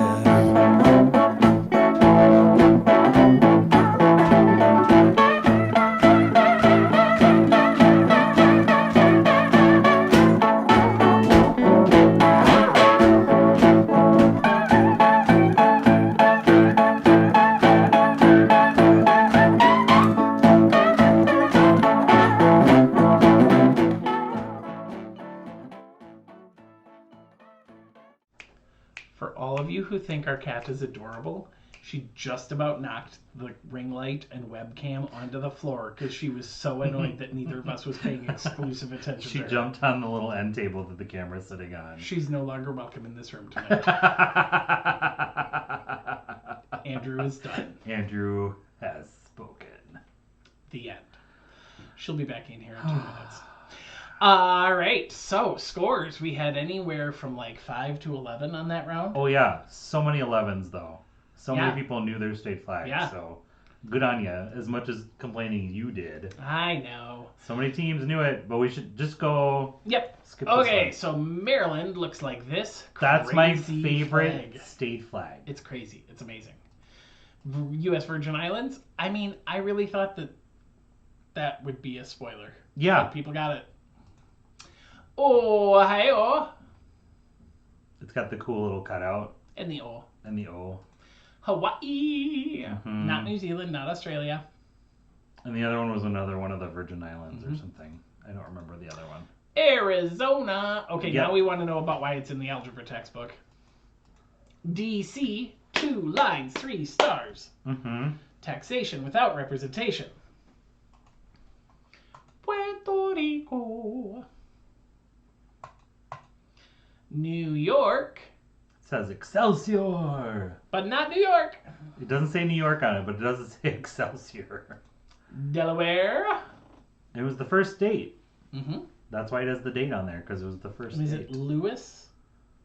For all of you who think our cat is adorable, she just about knocked the ring light and webcam onto the floor because she was so annoyed that neither of us was paying exclusive attention She to her. jumped on the little end table that the camera's sitting on. She's no longer welcome in this room tonight. Andrew is done. Andrew has spoken. The end. She'll be back in here in 2 minutes. All right, so scores. We had anywhere from like 5 to 11 on that round. Oh yeah, so many 11s though. So Yeah. many people knew their state flag. Yeah. So good on you. As much as complaining you did. I know. So many teams knew it, but we should just go. Yep. Skip this Okay, one. so Maryland looks like this. That's my Crazy favorite flag. state flag. It's crazy. It's amazing. U.S. Virgin Islands. I mean, I really thought that that would be a spoiler. Yeah. But people got it. Ohio. It's got the cool little cutout And the O. and the O. Hawaii. Mhm. Not New Zealand, not Australia. And the other one was another one of the Virgin Islands or something. I don't remember the other one. Arizona. Okay, Yep. now we want to know about why it's in the algebra textbook. DC, 2 lines, 3 stars. Mm-hmm. Taxation without representation. Puerto Rico. New York, It says Excelsior. but not New York. It doesn't say New York on it, but it doesn't say Excelsior. Delaware. It was the first state. Mm-hmm. That's why it has the date on there, because it was the first Is state. it Lewis,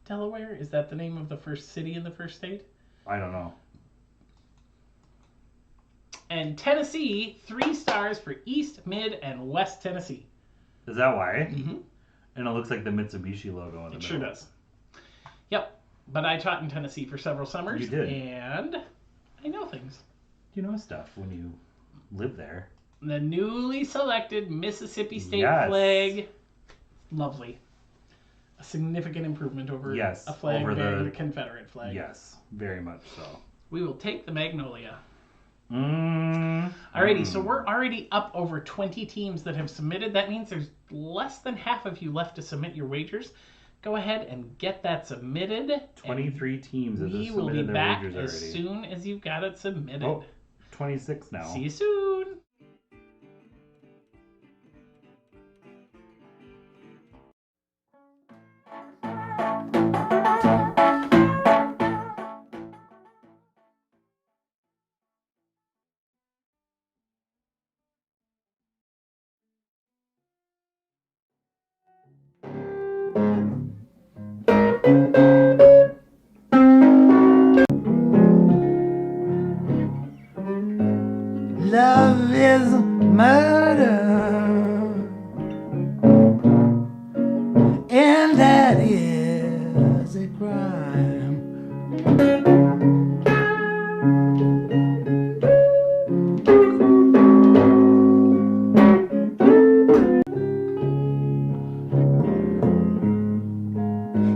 Delaware? Is that the name of the first city in the first state? I don't know. And Tennessee, 3 stars for East, Mid, and West Tennessee. Is that why? Mm-hmm. And it looks like the Mitsubishi logo in the It middle. sure does. Yep. But I taught in Tennessee for several summers. You did. And I know things. You know stuff when you live there. The newly selected Mississippi State Yes. flag. Lovely. A significant improvement over Yes, a flag over bearing the- the Confederate flag. Yes, very much so. We will take the Magnolia. Mm. Alrighty, so we're already up over 20 teams that have submitted. That means there's less than half of you left to submit your wagers. Go ahead and get that submitted. and 23 teams have We will be submitted their back wagers as already. soon as you've got it submitted. Oh, 26 now. See you soon. Love is murder, and that is a crime.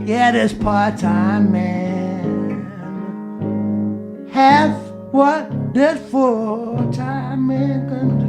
Yeah, this part-time man has what this full-time man can do.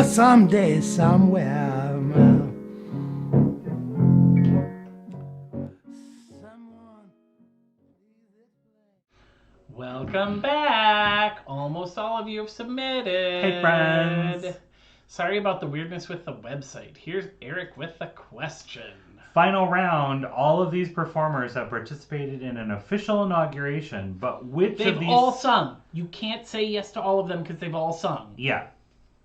someday, somewhere. Welcome back. Almost all of you have submitted. Hey, friends. Sorry about the weirdness with the website. Here's Eric with the question. Final round. All of these performers have participated in an official inauguration, but which They've of these... all sung. You can't say yes to all of them because they've all sung. Yeah.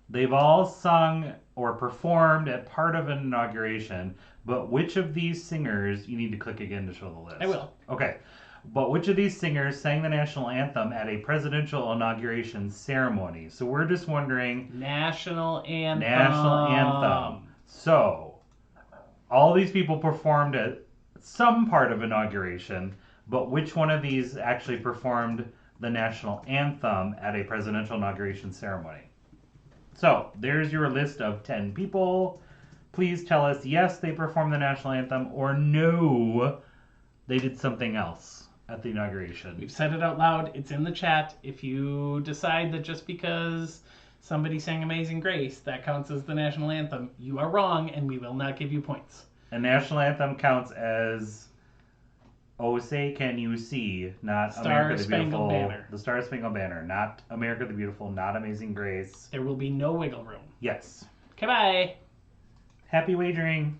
They've all sung or performed at part of an inauguration, but which of these singers... You need to click again to show the list. I will. Okay. But which of these singers sang the national anthem at a presidential inauguration ceremony? So we're just wondering... National anthem. National anthem. So, all these people performed at some part of inauguration, but which one of these actually performed the national anthem at a presidential inauguration ceremony? So, there's your list of 10 people. Please tell us yes, they performed the national anthem, or no, they did something else at the inauguration. We've said it out loud. It's in the chat. If you decide that just because somebody sang Amazing Grace, that counts as the national anthem, you are wrong, and we will not give you points. A national anthem counts as "Oh Say Can You See," not America the Beautiful. Banner. The Star Spangled Banner, not America the Beautiful, not Amazing Grace. There will be no wiggle room. Yes. Okay, bye. Happy wagering.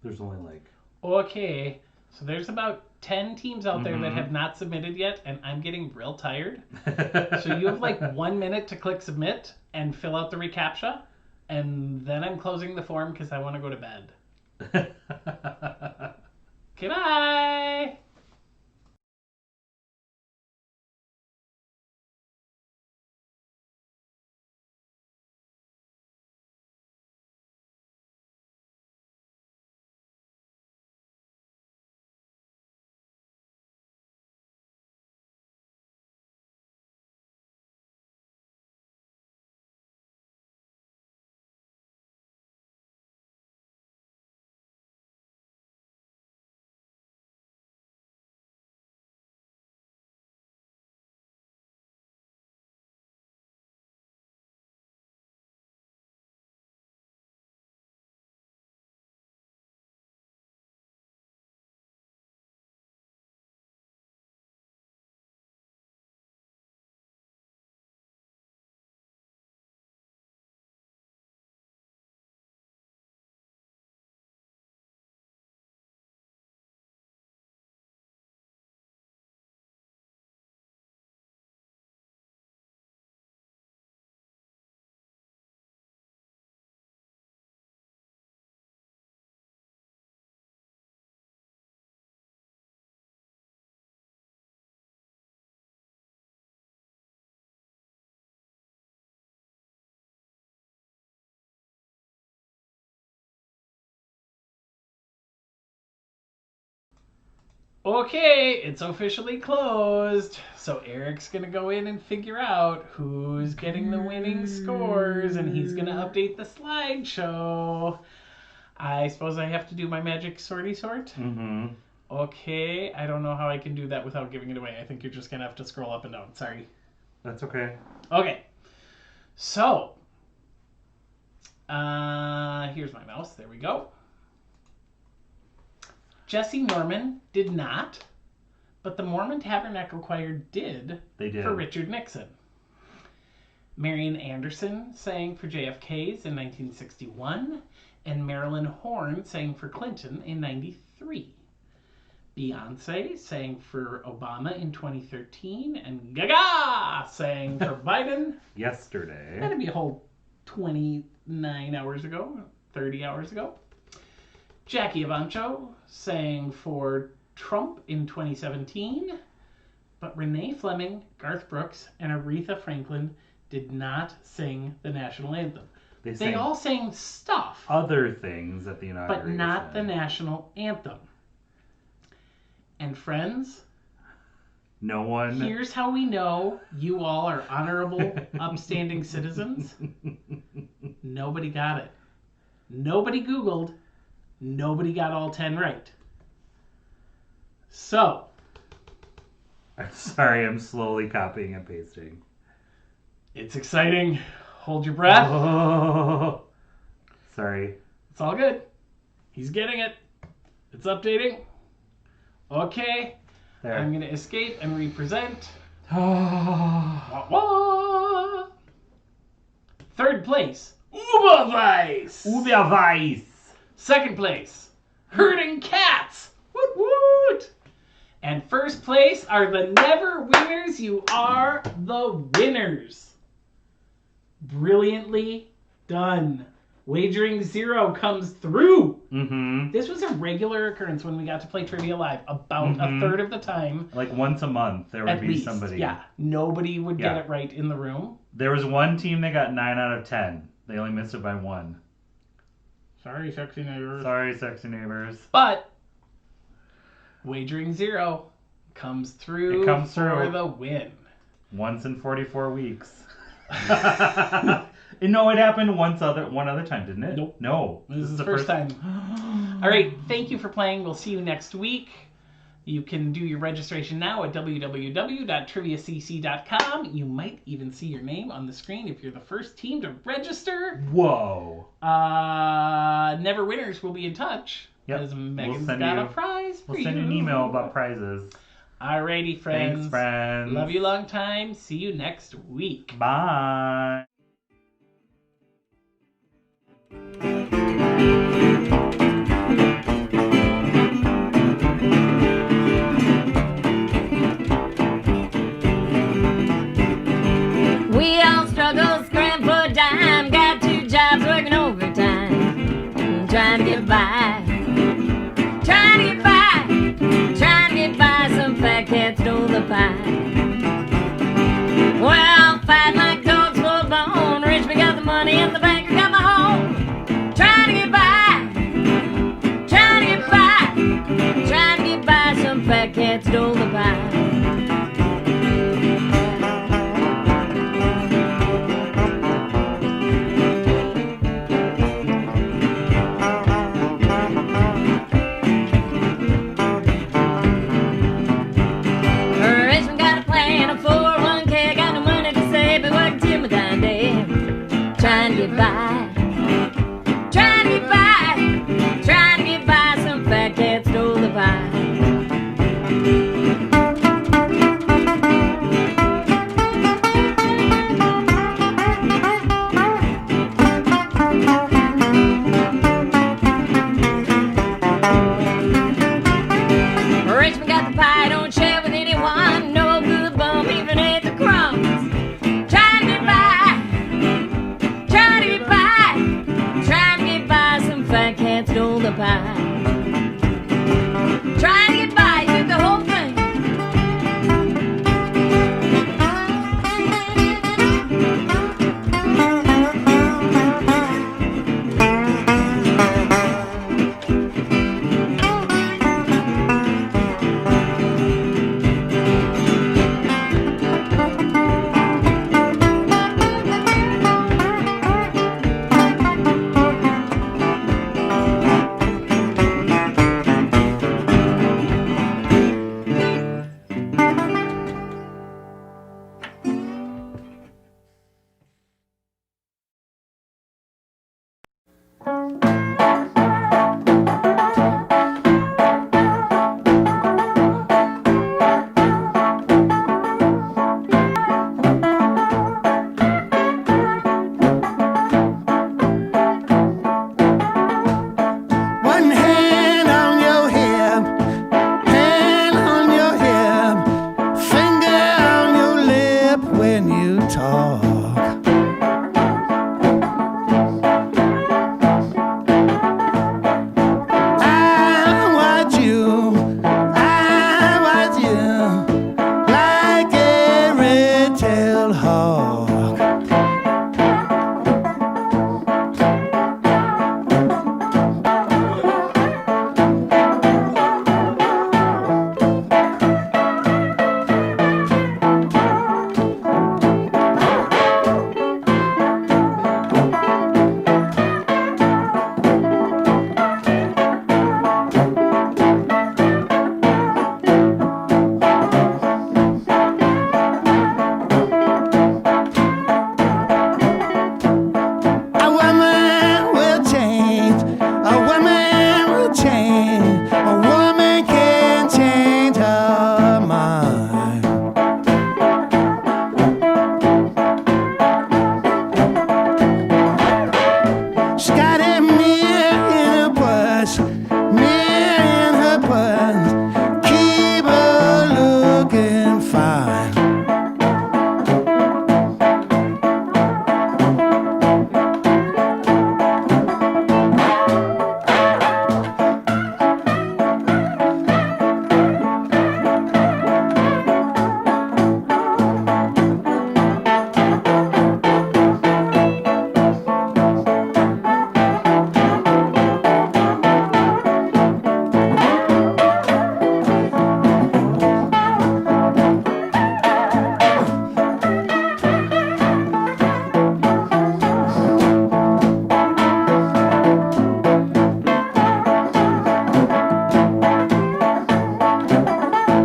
There's only like... Okay, so there's about 10 teams out there that Mhm. have not submitted yet, and I'm getting real tired. So you have like 1 minute to click submit and fill out the reCAPTCHA, and then I'm closing the form because I want to go to bed. Okay, bye! Okay, it's officially closed. So Eric's going to go in and figure out who's getting the winning scores, and he's going to update the slideshow. I suppose I have to do my magic sorty sort? Mm-hmm. Okay, I don't know how I can do that without giving it away. I think you're just going to have to scroll up and down. Sorry. That's okay. Okay, so here's my mouse. There we go. Jesse Norman did not, but the Mormon Tabernacle Choir did. They did. For Richard Nixon. Marian Anderson sang for JFK's in 1961, and Marilyn Horne sang for Clinton in 93. Beyonce sang for Obama in 2013, and Gaga sang for Biden. Yesterday. That'd be a whole 29 hours ago, 30 hours ago. Jackie Evancho sang for Trump in 2017, but Renee Fleming, Garth Brooks, and Aretha Franklin did not sing the national anthem. They all sang stuff, other things at the inauguration, but not the national anthem. And friends, no one. Here's how we know you all are honorable, upstanding citizens. Nobody got it. Nobody Googled. Nobody got all 10 right. So. I'm sorry, I'm slowly copying and pasting. It's exciting. Hold your breath. Oh, sorry. It's all good. He's getting it. It's updating. Okay. There. I'm going to escape and represent. Oh. Wah, wah. Third place, Uberweiss. Uberweiss. Second place, Herding Cats. Woot woot. And first place are the never winners. You are the winners. Brilliantly done. Wagering Zero comes through. Mm-hmm. This was a regular occurrence when we got to play Trivia Live. About a third of the time. Like once a month, there would At be least, somebody. yeah. Nobody would get it right in the room. There was one team that got 9 out of 10. They only missed it by 1. Sorry, sexy neighbors. Sorry, sexy neighbors. But Wagering Zero comes through, for the win. Once in 44 weeks. No, it happened one other time, didn't it? Nope. No. This is the first time. All right, thank you for playing. We'll see you next week. You can do your registration now at www.triviacc.com. You might even see your name on the screen if you're the first team to register. Whoa. Never winners will be in touch. Yep. Because Megan's We'll got a prize for you. We'll send you an email about prizes. Alrighty, friends. Thanks, friends. Love you long time. See you next week. Bye. One hand on your hip, hand on your hip, finger on your lip when you talk. I watch you like a red-tailed hawk. A woman will change. A woman will change. A woman can change her mind. She got a mirror in her purse, mirror in her purse. Keep her looking fine.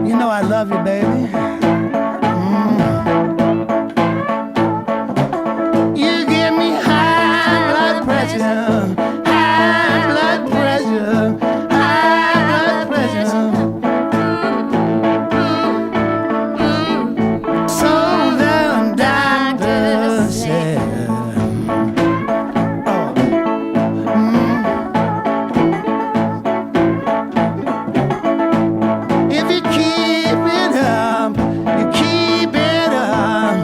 You know I love you, baby. You give me high blood pressure, high blood pressure, high blood pressure. So the doctor said. Oh. If you keep it up, you keep it up,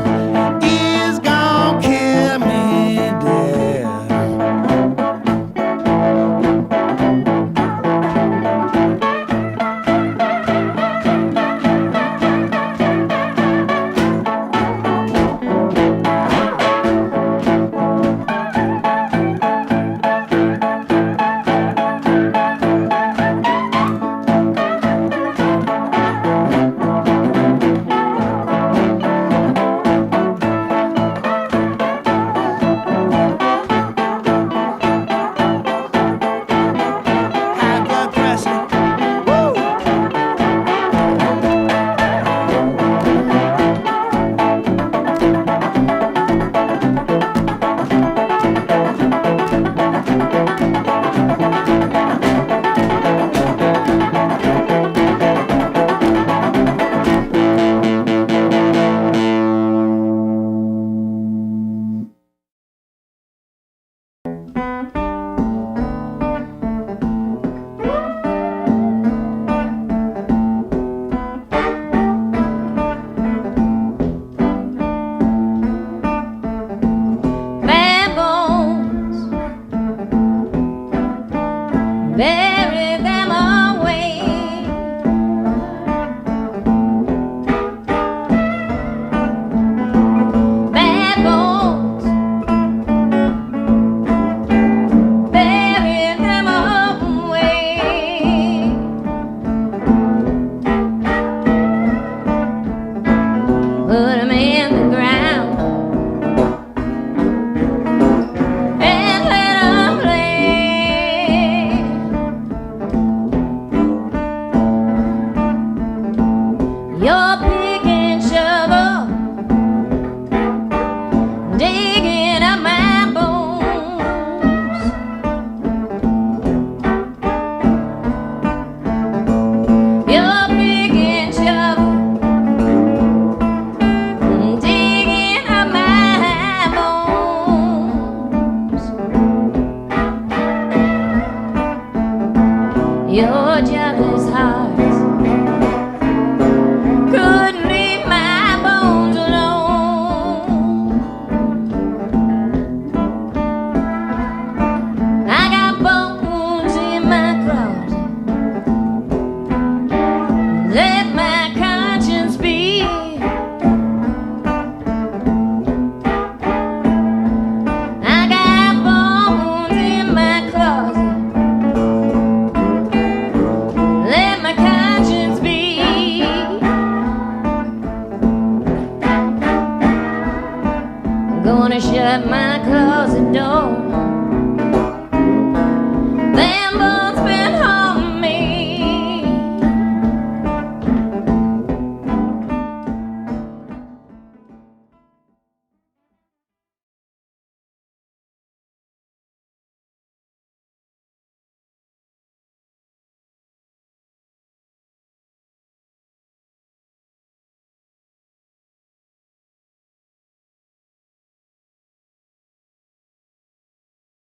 it's gonna kill me dead. wanna shut my closet door.